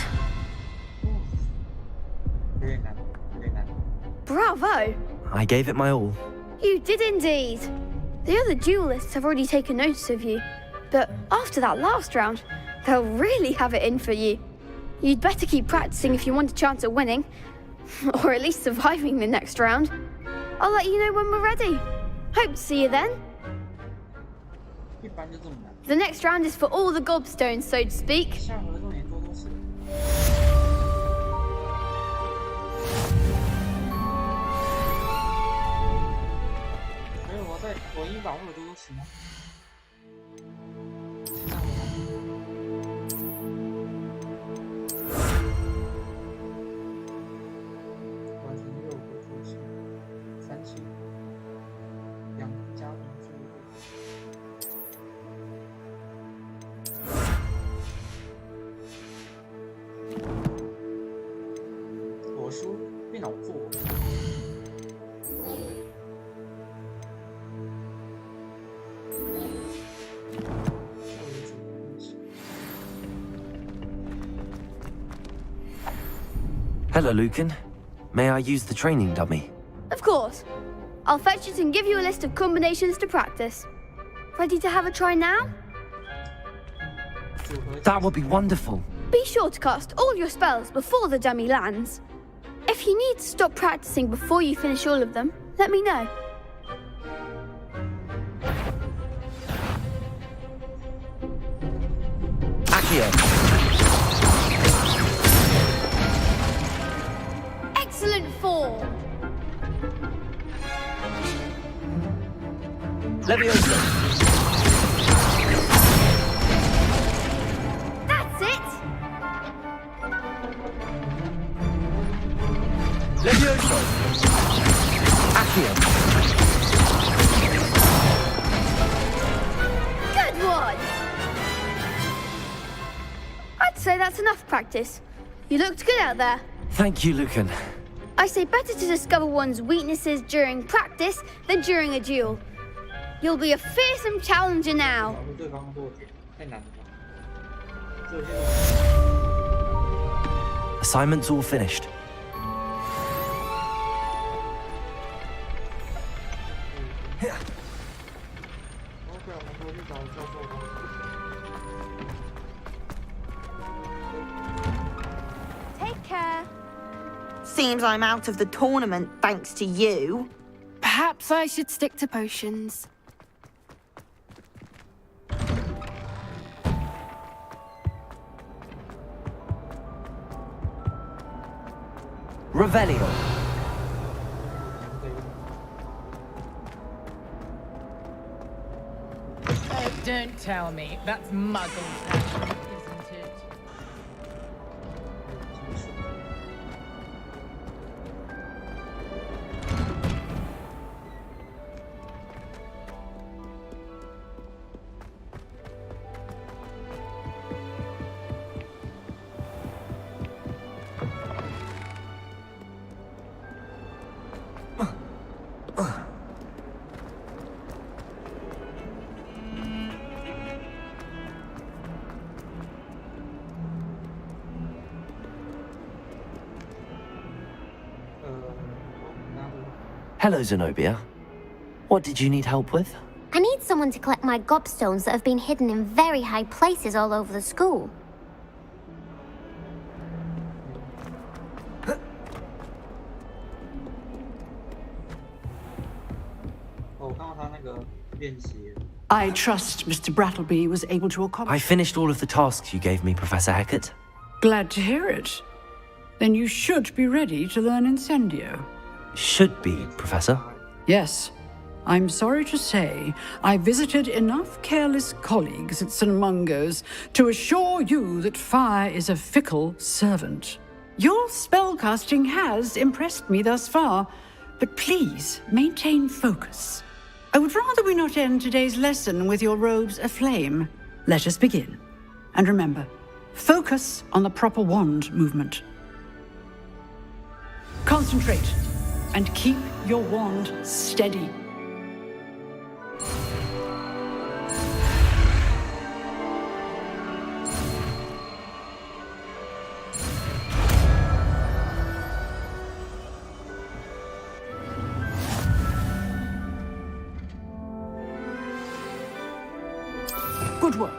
Bravo! I gave it my all. You did indeed. The other duelists have already taken notice of you, but after that last round, they'll really have it in for you. You'd better keep practicing if you want a chance at winning, or at least surviving the next round. I'll let you know when we're ready. Hope to see you then. The next round is for all the gobstones, so to speak. Hello, Lucan. May I use the training dummy? Of course. I'll fetch it and give you a list of combinations to practice. Ready to have a try now? That would be wonderful. Be sure to cast all your spells before the dummy lands. If you need to stop practicing before you finish all of them, let me know. Accio. Excellent form. Leviosa. That's it. Leviosa. Accio. Good one. I'd say that's enough practice. You looked good out there. Thank you, Lucan. I say better to discover one's weaknesses during practice than during a duel. You'll be a fearsome challenger now. Assignment's all finished. Take care. Seems I'm out of the tournament thanks to you. Perhaps I should stick to potions. Revelio. Oh, don't tell me. That's Muggle's action, isn't it? Hello, Zenobia. What did you need help with? I need someone to collect my gobstones that have been hidden in very high places all over the school. 我看到他那个练习。 I trust Mr. Brattleby was able to accomplish. I finished all of the tasks you gave me, Professor Hecat. Glad to hear it. Then you should be ready to learn Incendio. Should be, Professor. Yes. I'm sorry to say, I visited enough careless colleagues at St. Mungo's to assure you that fire is a fickle servant. Your spellcasting has impressed me thus far, but please maintain focus. I would rather we not end today's lesson with your robes aflame. Let us begin. And remember, focus on the proper wand movement. Concentrate and keep your wand steady. Good work.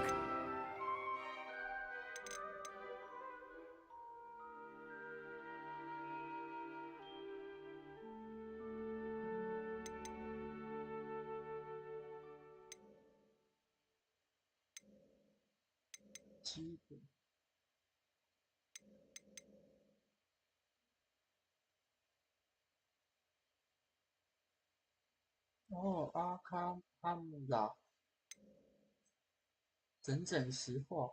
Oh, 阿康汉姆拉，整整实话。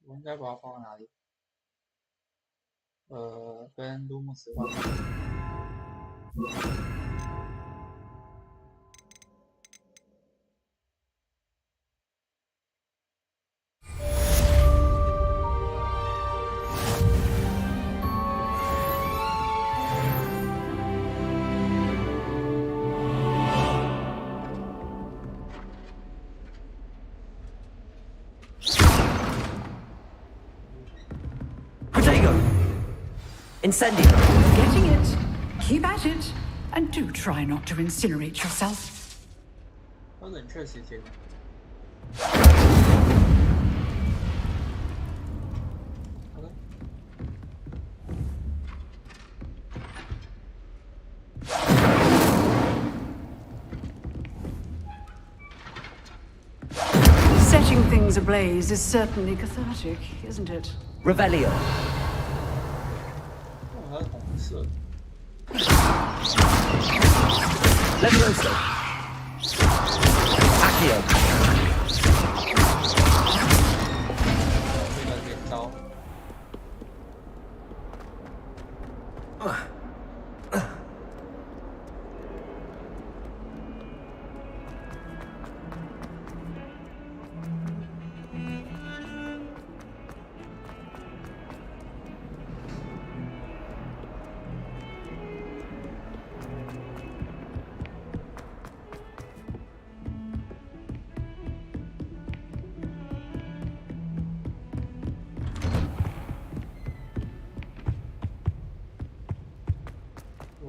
我应该把它放在哪里？跟卢姆斯换。Incendio. Getting it. Keep at it. And do try not to incinerate yourself. 要冷却时间。好的。Setting things ablaze is certainly cathartic, isn't it? Revelio. 它是红色。Levioso. Accio. 这个连招。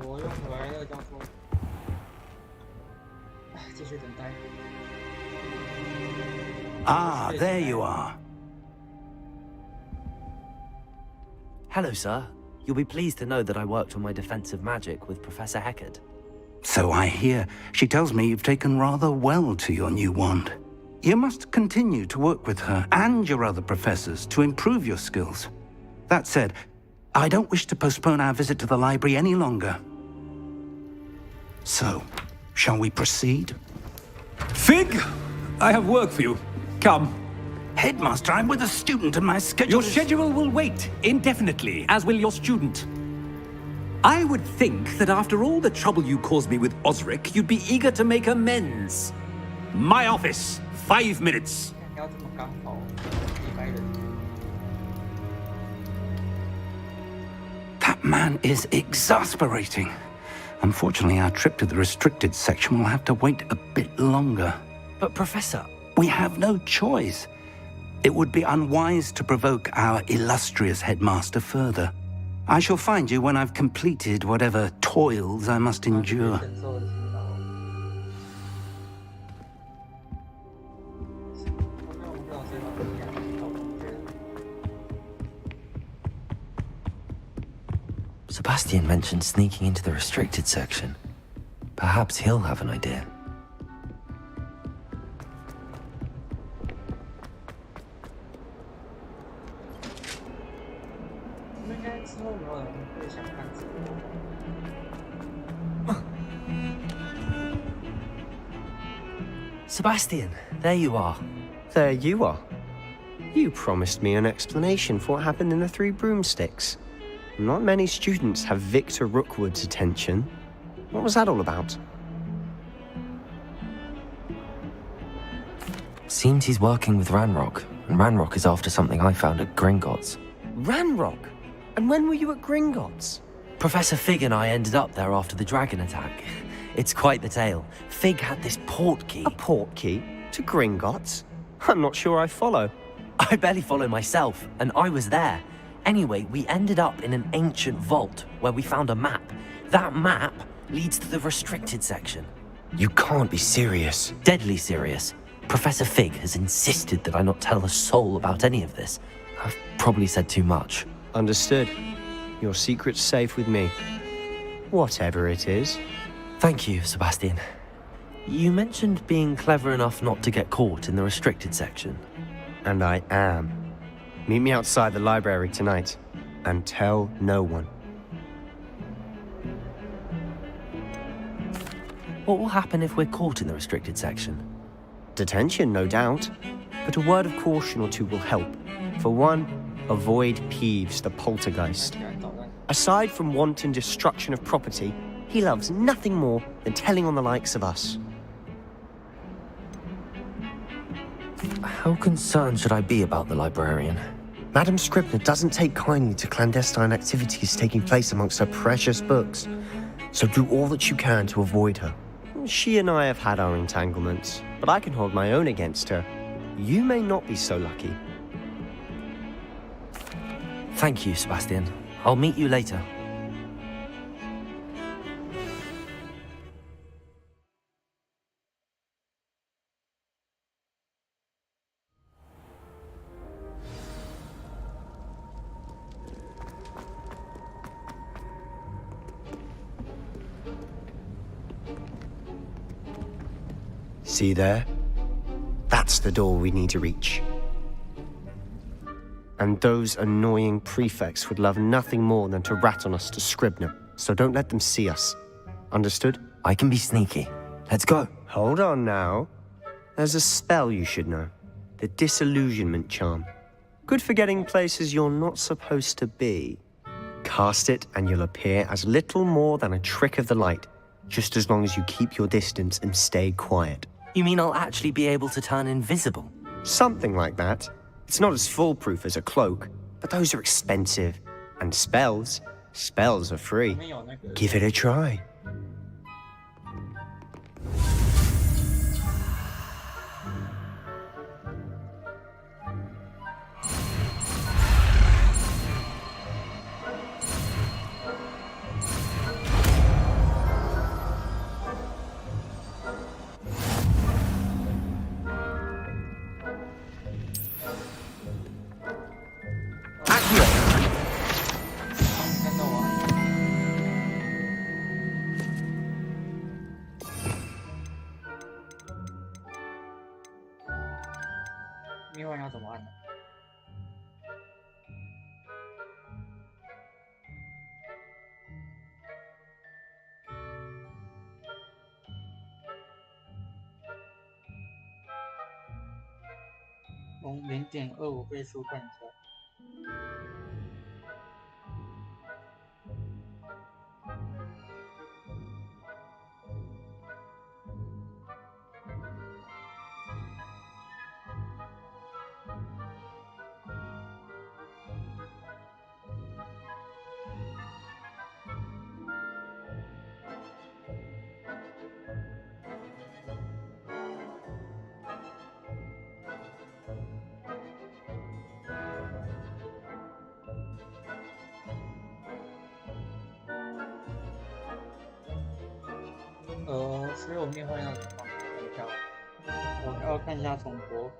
我又回来了，教授。继续等待。Ah, there you are. Hello, sir. You'll be pleased to know that I worked on my defensive magic with Professor Hecat. So I hear. She tells me you've taken rather well to your new wand. You must continue to work with her and your other professors to improve your skills. That said, I don't wish to postpone our visit to the library any longer. So, shall we proceed? Fig, I have work for you. Come. Headmaster, I'm with a student and my schedule Your schedule will wait indefinitely, as will your student. I would think that after all the trouble you caused me with Osric, you'd be eager to make amends. My office, 5 minutes. 要这么刚好，你白人。 That man is exasperating. Unfortunately, our trip to the restricted section will have to wait a bit longer. But, Professor... We have no choice. It would be unwise to provoke our illustrious headmaster further. I shall find you when I've completed whatever toils I must endure. Sebastian mentioned sneaking into the restricted section. Perhaps he'll have an idea. Sebastian, there you are. There you are. You promised me an explanation for what happened in the Three Broomsticks. Not many students have Victor Rookwood's attention. What was that all about? Seems he's working with Ranrock, and Ranrock is after something I found at Gringotts. Ranrock? And when were you at Gringotts? Professor Fig and I ended up there after the dragon attack. It's quite the tale. Fig had this port key. A port key? To Gringotts? I'm not sure I follow. I barely follow myself, and I was there. Anyway, we ended up in an ancient vault where we found a map. That map leads to the restricted section. You can't be serious. Deadly serious. Professor Fig has insisted that I not tell a soul about any of this. I've probably said too much. Understood. Your secret's safe with me. Whatever it is. Thank you, Sebastian. You mentioned being clever enough not to get caught in the restricted section. And I am. Meet me outside the library tonight, and tell no one. What will happen if we're caught in the restricted section? Detention, no doubt. But a word of caution or two will help. For one, avoid Peeves, the poltergeist. Aside from wanton destruction of property, he loves nothing more than telling on the likes of us. How concerned should I be about the librarian? Madam Scribner doesn't take kindly to clandestine activities taking place amongst her precious books, so do all that you can to avoid her. She and I have had our entanglements, but I can hold my own against her. You may not be so lucky. Thank you, Sebastian. I'll meet you later. See there? That's the door we need to reach. And those annoying prefects would love nothing more than to rat on us to Scribner, so don't let them see us. Understood? I can be sneaky. Let's go. Hold on now. There's a spell you should know. The Disillusionment Charm. Good for getting places you're not supposed to be. Cast it and you'll appear as little more than a trick of the light, just as long as you keep your distance and stay quiet. You mean I'll actually be able to turn invisible? Something like that. It's not as foolproof as a cloak, but those are expensive. And spells are free. Give it a try.从0.25倍速看起来。所以我灭幻要怎么放？等一下，我要看一下重播。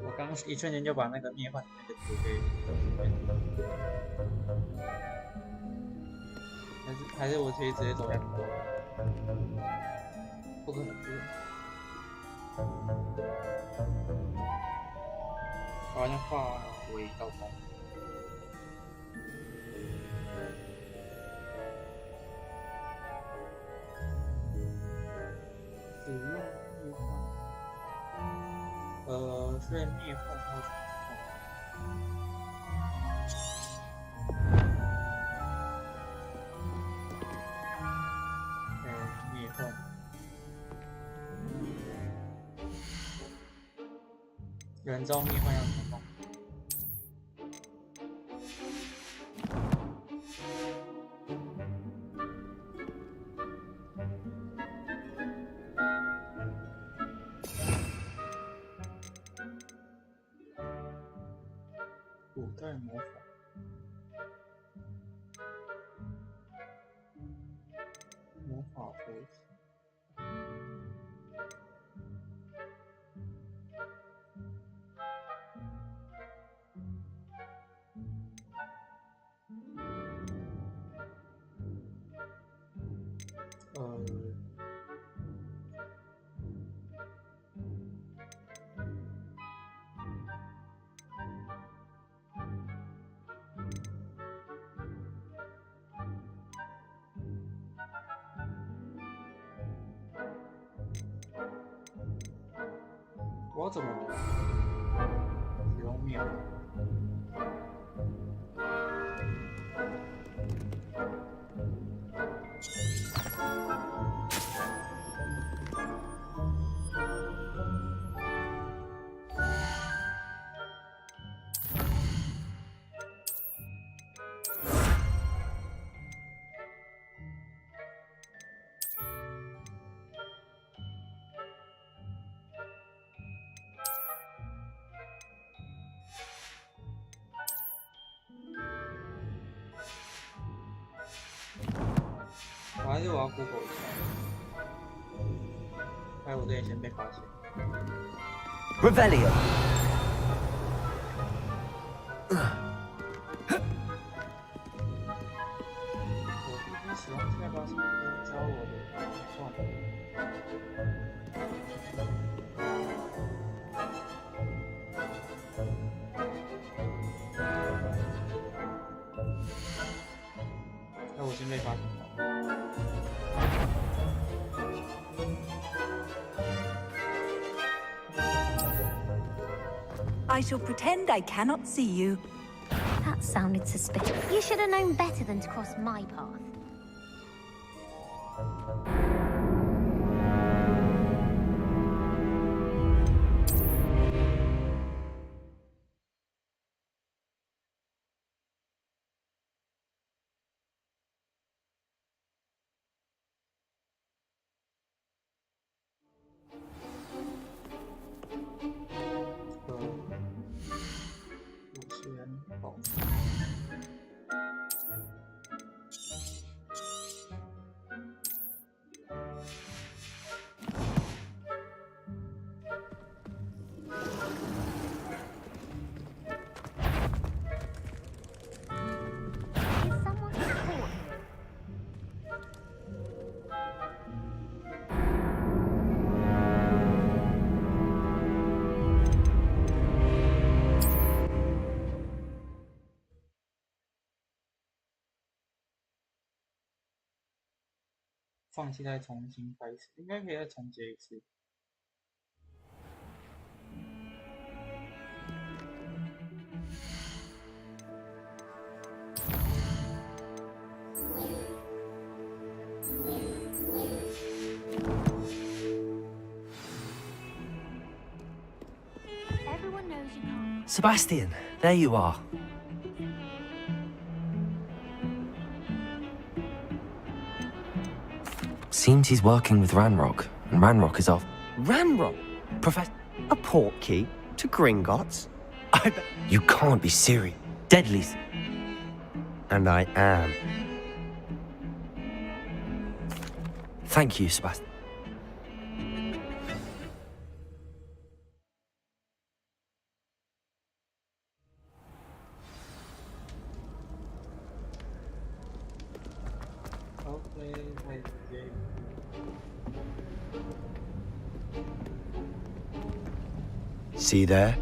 我刚一瞬间就把那个灭幻那个图给，还是我可以直接走2步？不可能是。好像画为到光。使用灭幻，是灭幻或者灭幻，人造灭幻要怎么弄？古代魔法，魔法盒子，我怎么使用灭幻？还是我要 Google 一下，还有我这里先被发现。Revelio. 我第一使用这个是教我的算了。那我先被发现了。I shall pretend I cannot see you. That sounded suspicious. You should have known better than to cross my path.放弃再重新开始，应该可以再重结一次。Everyone knows you can't. Sebastian, there you are. Seems he's working with Ranrock, and Ranrock is off. Ranrock? Professor? A portkey to Gringotts? I bet. You can't be serious. Deadly. And I am. Thank you, Sebastian. See there?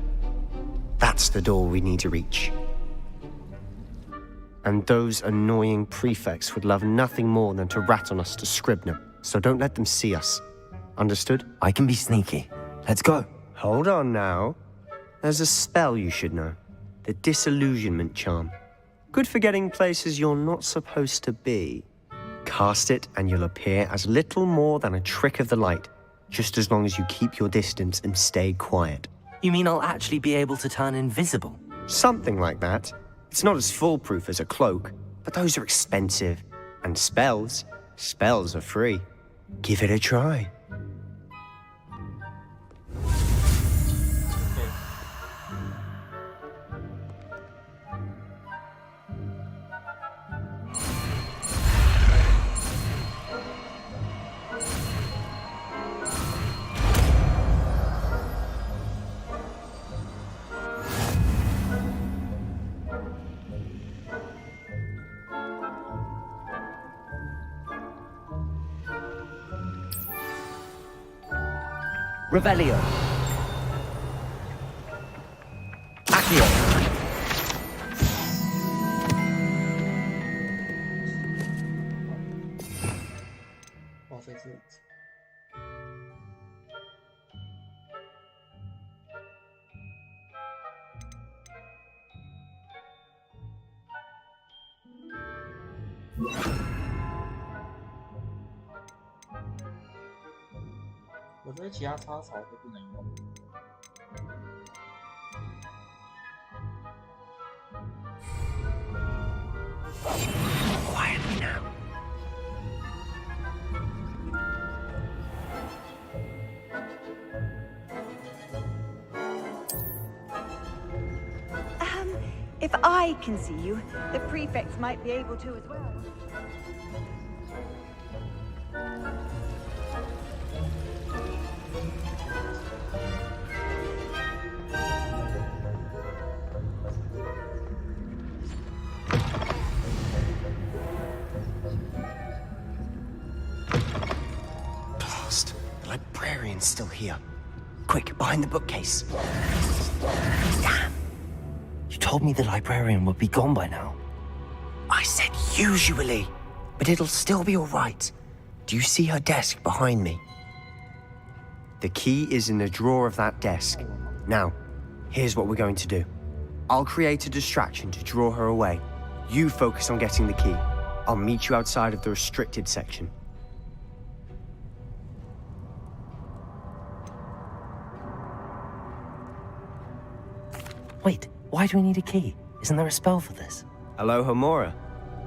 That's the door we need to reach. And those annoying prefects would love nothing more than to rat on us to Scribner, so don't let them see us. Understood? I can be sneaky. Let's go. Hold on now. There's a spell you should know. The Disillusionment Charm. Good for getting places you're not supposed to be. Cast it and you'll appear as little more than a trick of the light, just as long as you keep your distance and stay quiet. You mean I'll actually be able to turn invisible? Something like that. It's not as foolproof as a cloak, but those are expensive. And spells are free. Give it a try. Revelio. Accio. Oh, 这是。我觉得其他插槽都不能用。Quietly now. If I can see you, the prefects might be able to as well. Blast. The librarian's still here. Quick, behind the bookcase. Damn. You told me the librarian would be gone by now. I said usually, but it'll still be all right. Do you see her desk behind me? The key is in the drawer of that desk. Now, here's what we're going to do. I'll create a distraction to draw her away. You focus on getting the key. I'll meet you outside of the restricted section. Wait, why do we need a key? Isn't there a spell for this? Alohomora.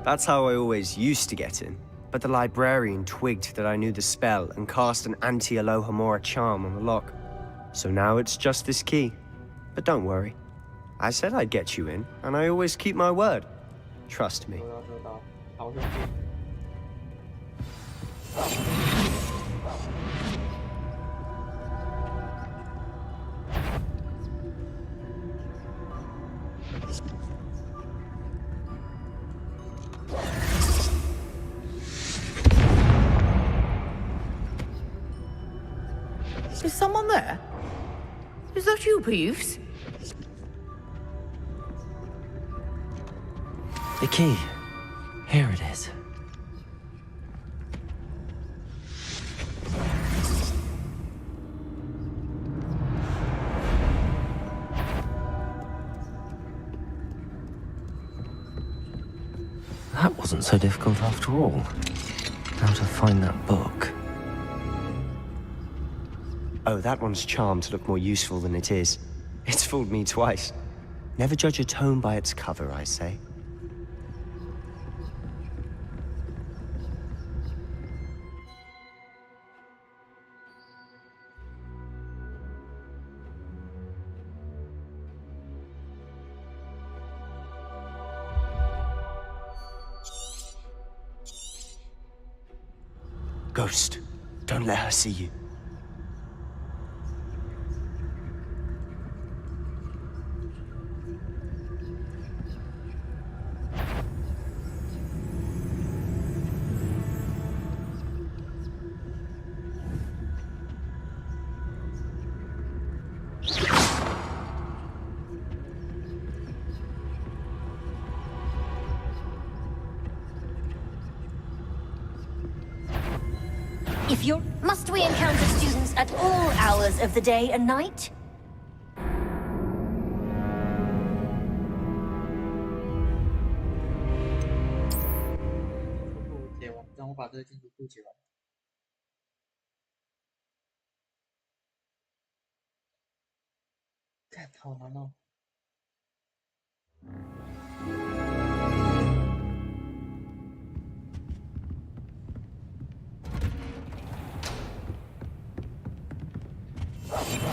That's how I always used to get in. But the librarian twigged that I knew the spell and cast an anti-Alohomora charm on the lock. So now it's just this key. But don't worry. I said I'd get you in, and I always keep my word. Trust me. Is someone there? Is that you, Peeves? The key. Here it is. That wasn't so difficult after all. How to find that book. Oh, that one's charmed to look more useful than it is. It's fooled me twice. Never judge a tome by its cover, I say. Ghost, don't let her see you. If you're... Must we encounter students at all hours of the day and night? 解完，让我把这个建筑库解完。看，好难哦。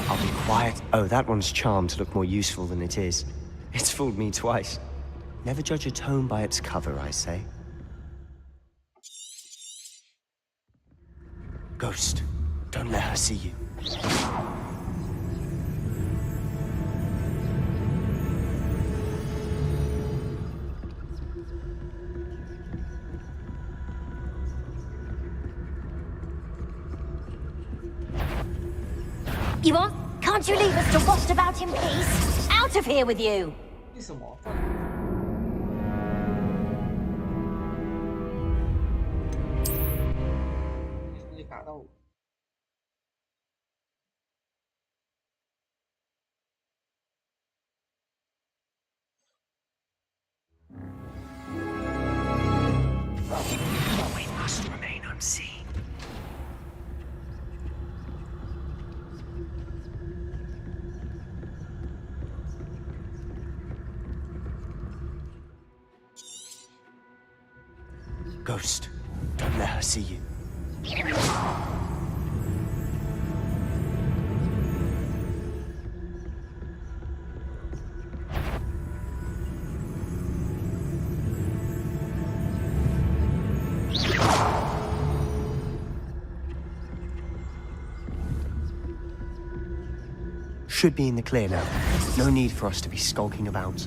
I'll be quiet. Oh, that one's charmed to look more useful than it is. It's fooled me twice. Never judge a tome by its cover, I say. Ghost, don't let her see you. Yvonne, can't you leave us to waft about in peace? Out of here with you! 为什么？为什么会打到我？ We must remain unseen. Ghost, don't let her see you. Should be in the clear now. No need for us to be skulking about.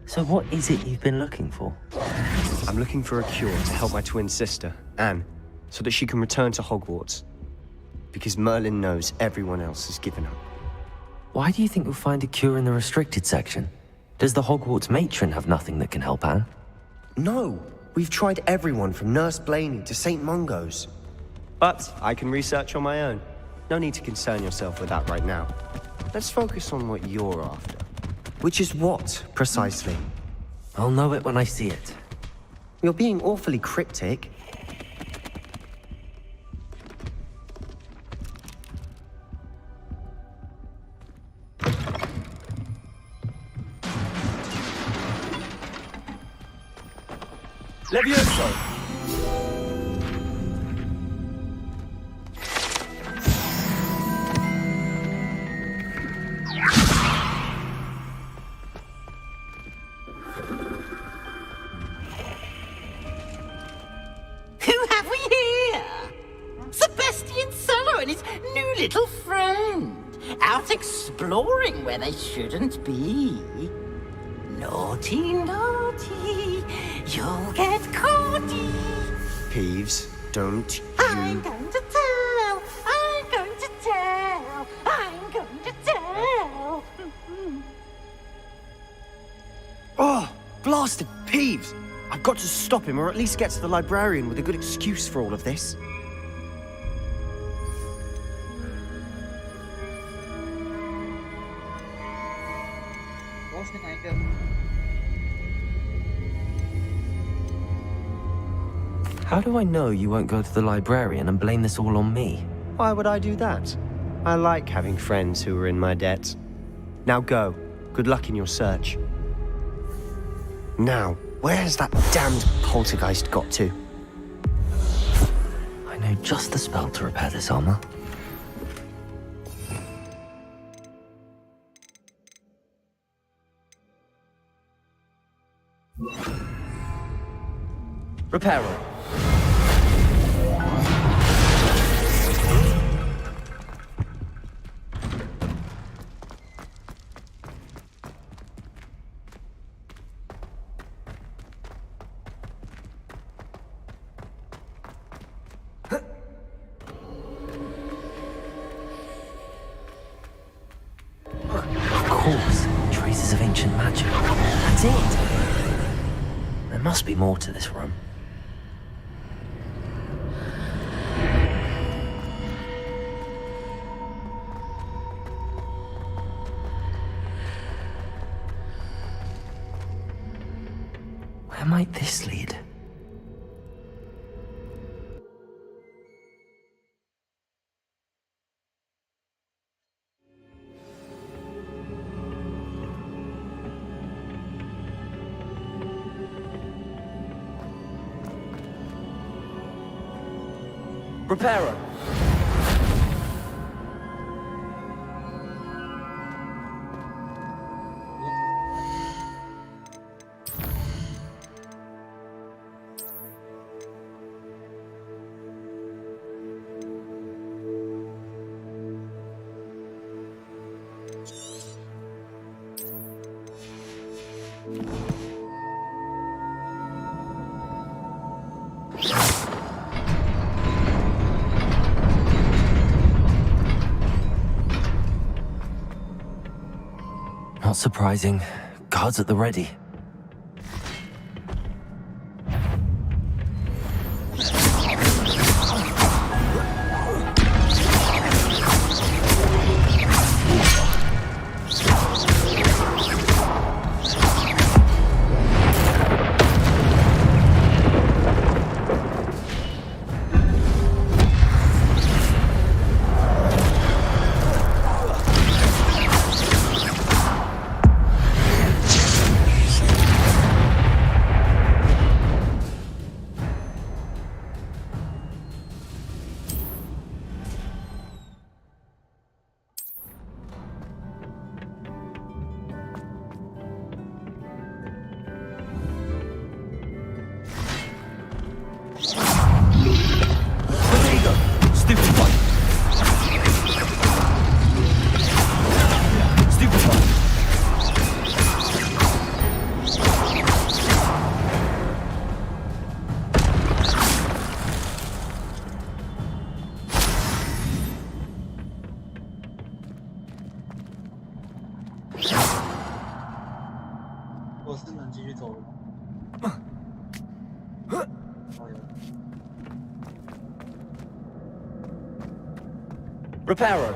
So what is it you've been looking for? I'm looking for a cure to help my twin sister, Anne, so that she can return to Hogwarts. Because Merlin knows everyone else has given up. Why do you think you'll find a cure in the restricted section? Does the Hogwarts matron have nothing that can help Anne? No! We've tried everyone from Nurse Blaney to St. Mungo's. But I can research on my own. No need to concern yourself with that right now. Let's focus on what you're after. Which is what, precisely? I'll know it when I see it. You're being awfully cryptic. Levioso! Who have we here? Sebastian Sallow and his new little friend. Out exploring where they shouldn't be. Naughty, naughty. You'll get caughty. Peeves, don't I'm going to tell. I'm going to tell. I'm going to tell. Oh, blasted Peeves! I've got to stop him, or at least get to the librarian with a good excuse for all of this. How do I know you won't go to the librarian and blame this all on me? Why would I do that? I like having friends who are in my debt. Now go. Good luck in your search. Now, where has that damned poltergeist got to? I know just the spell to repair this armor. Repairer. Traces of ancient magic. That's it. There must be more to this room. might this lead? Reparo. Not surprising. Guards at the ready. Reparo.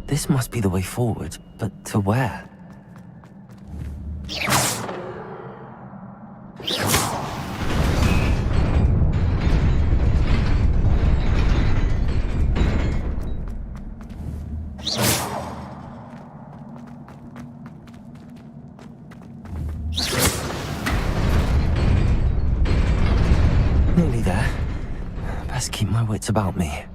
This must be the way forward, but to where? Nearly there. Best keep my wits about me.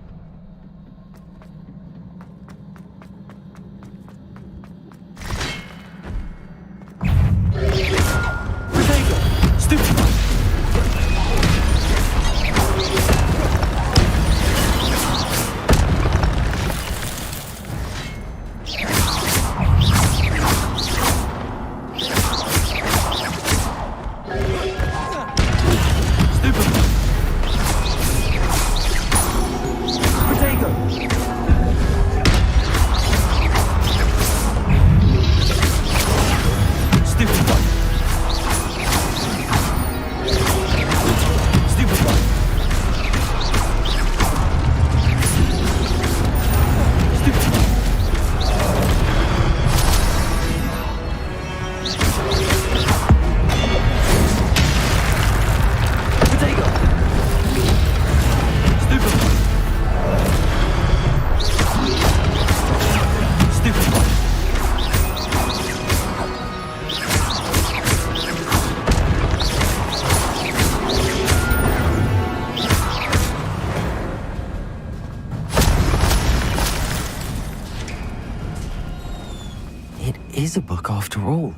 is a book after all.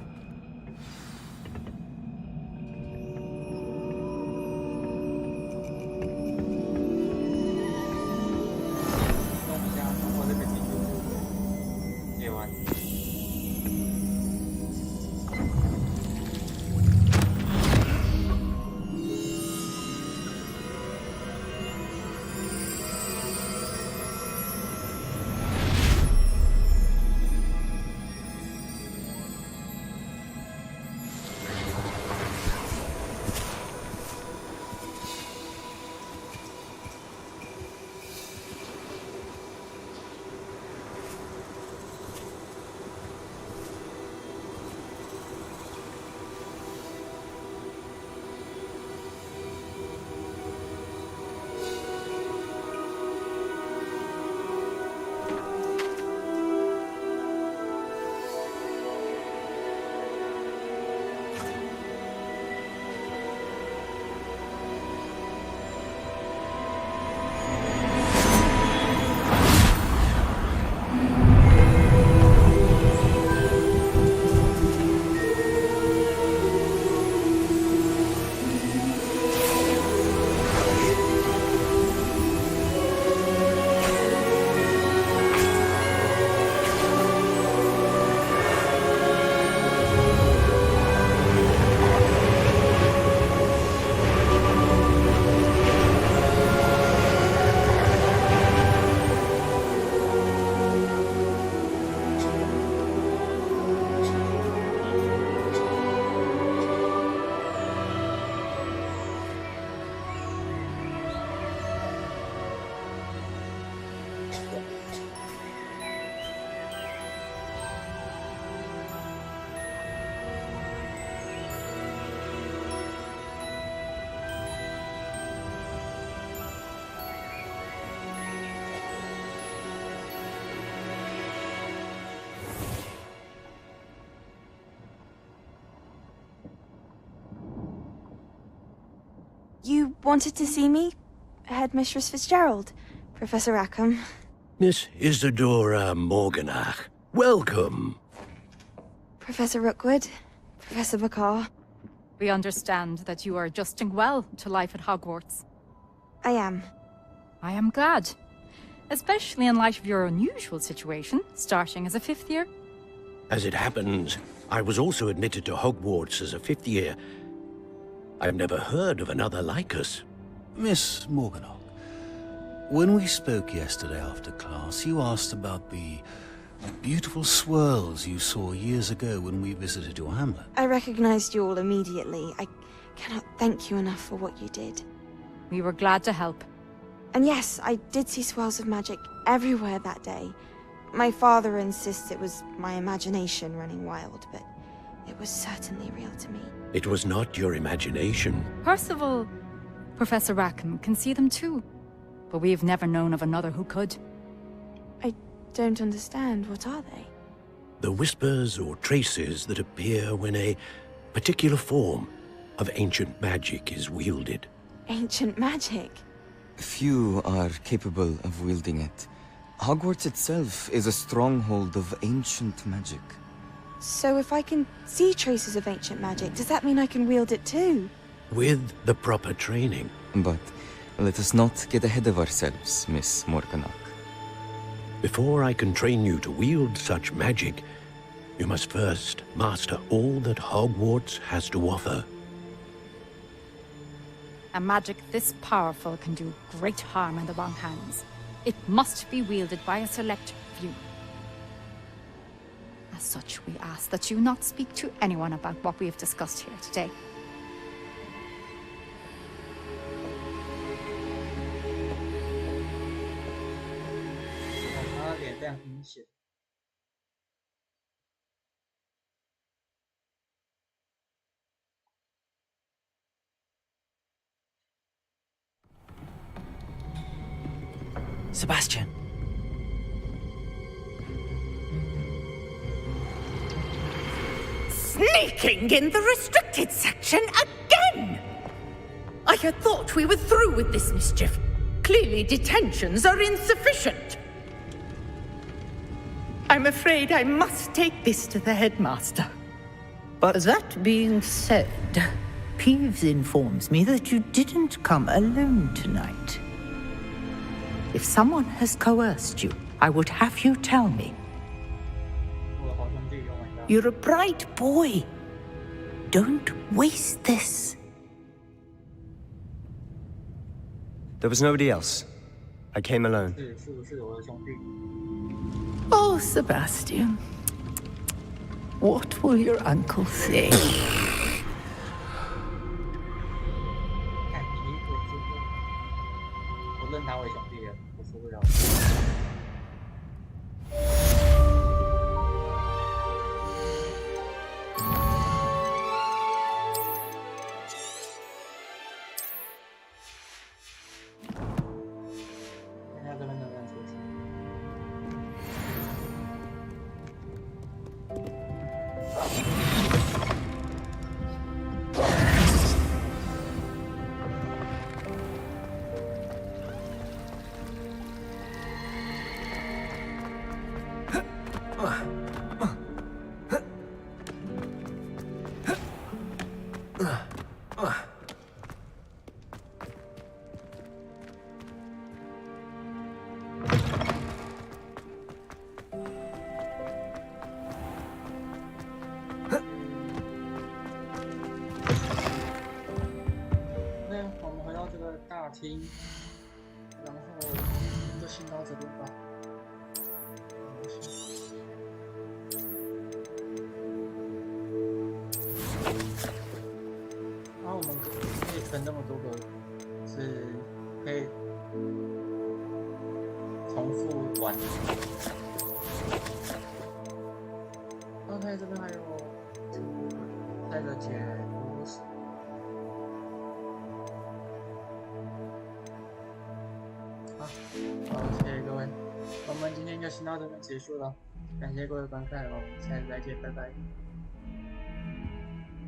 You wanted to see me? Headmistress Fitzgerald, Professor Rackham. Miss Isadora Morganach, welcome. Professor Rookwood, Professor McCaw. We understand that you are adjusting well to life at Hogwarts. I am. I am glad. Especially in light of your unusual situation, starting as a 5th year. As it happens, I was also admitted to Hogwarts as a 5th year. I've never heard of another like us. Miss Morganach, when we spoke yesterday after class, you asked about the beautiful swirls you saw years ago when we visited your hamlet. I recognized you all immediately. I cannot thank you enough for what you did. We were glad to help. And yes, I did see swirls of magic everywhere that day. My father insists it was my imagination running wild, but it was certainly real to me. It was not your imagination. Percival, Professor Rackham can see them too. But we've never known of another who could. I don't understand. What are they? The whispers or traces that appear when a particular form of ancient magic is wielded. Ancient magic? Few are capable of wielding it. Hogwarts itself is a stronghold of ancient magic. So if I can see traces of ancient magic, does that mean I can wield it too? With the proper training. But let us not get ahead of ourselves, Miss Morganach. Before I can train you to wield such magic, you must first master all that Hogwarts has to offer. A magic this powerful can do great harm in the wrong hands. It must be wielded by a select few. As such, we ask that you not speak to anyone about what we have discussed here today. Sebastian. Sneaking in the restricted section again! I had thought we were through with this mischief. Clearly detentions are insufficient. I'm afraid I must take this to the headmaster. But that being said, Peeves informs me that you didn't come alone tonight. If someone has coerced you, I would have you tell me. You're a bright boy. Don't waste this. There was nobody else. I came alone. Oh, Sebastian. What will your uncle say?厅，然后就先到这边吧。然后我们可以分那么多个，是可以重复玩。OK， 这边还有带着解读。 好，谢谢各位，我们今天就先到这边结束了，感谢各位观看，我们下次再见，拜拜。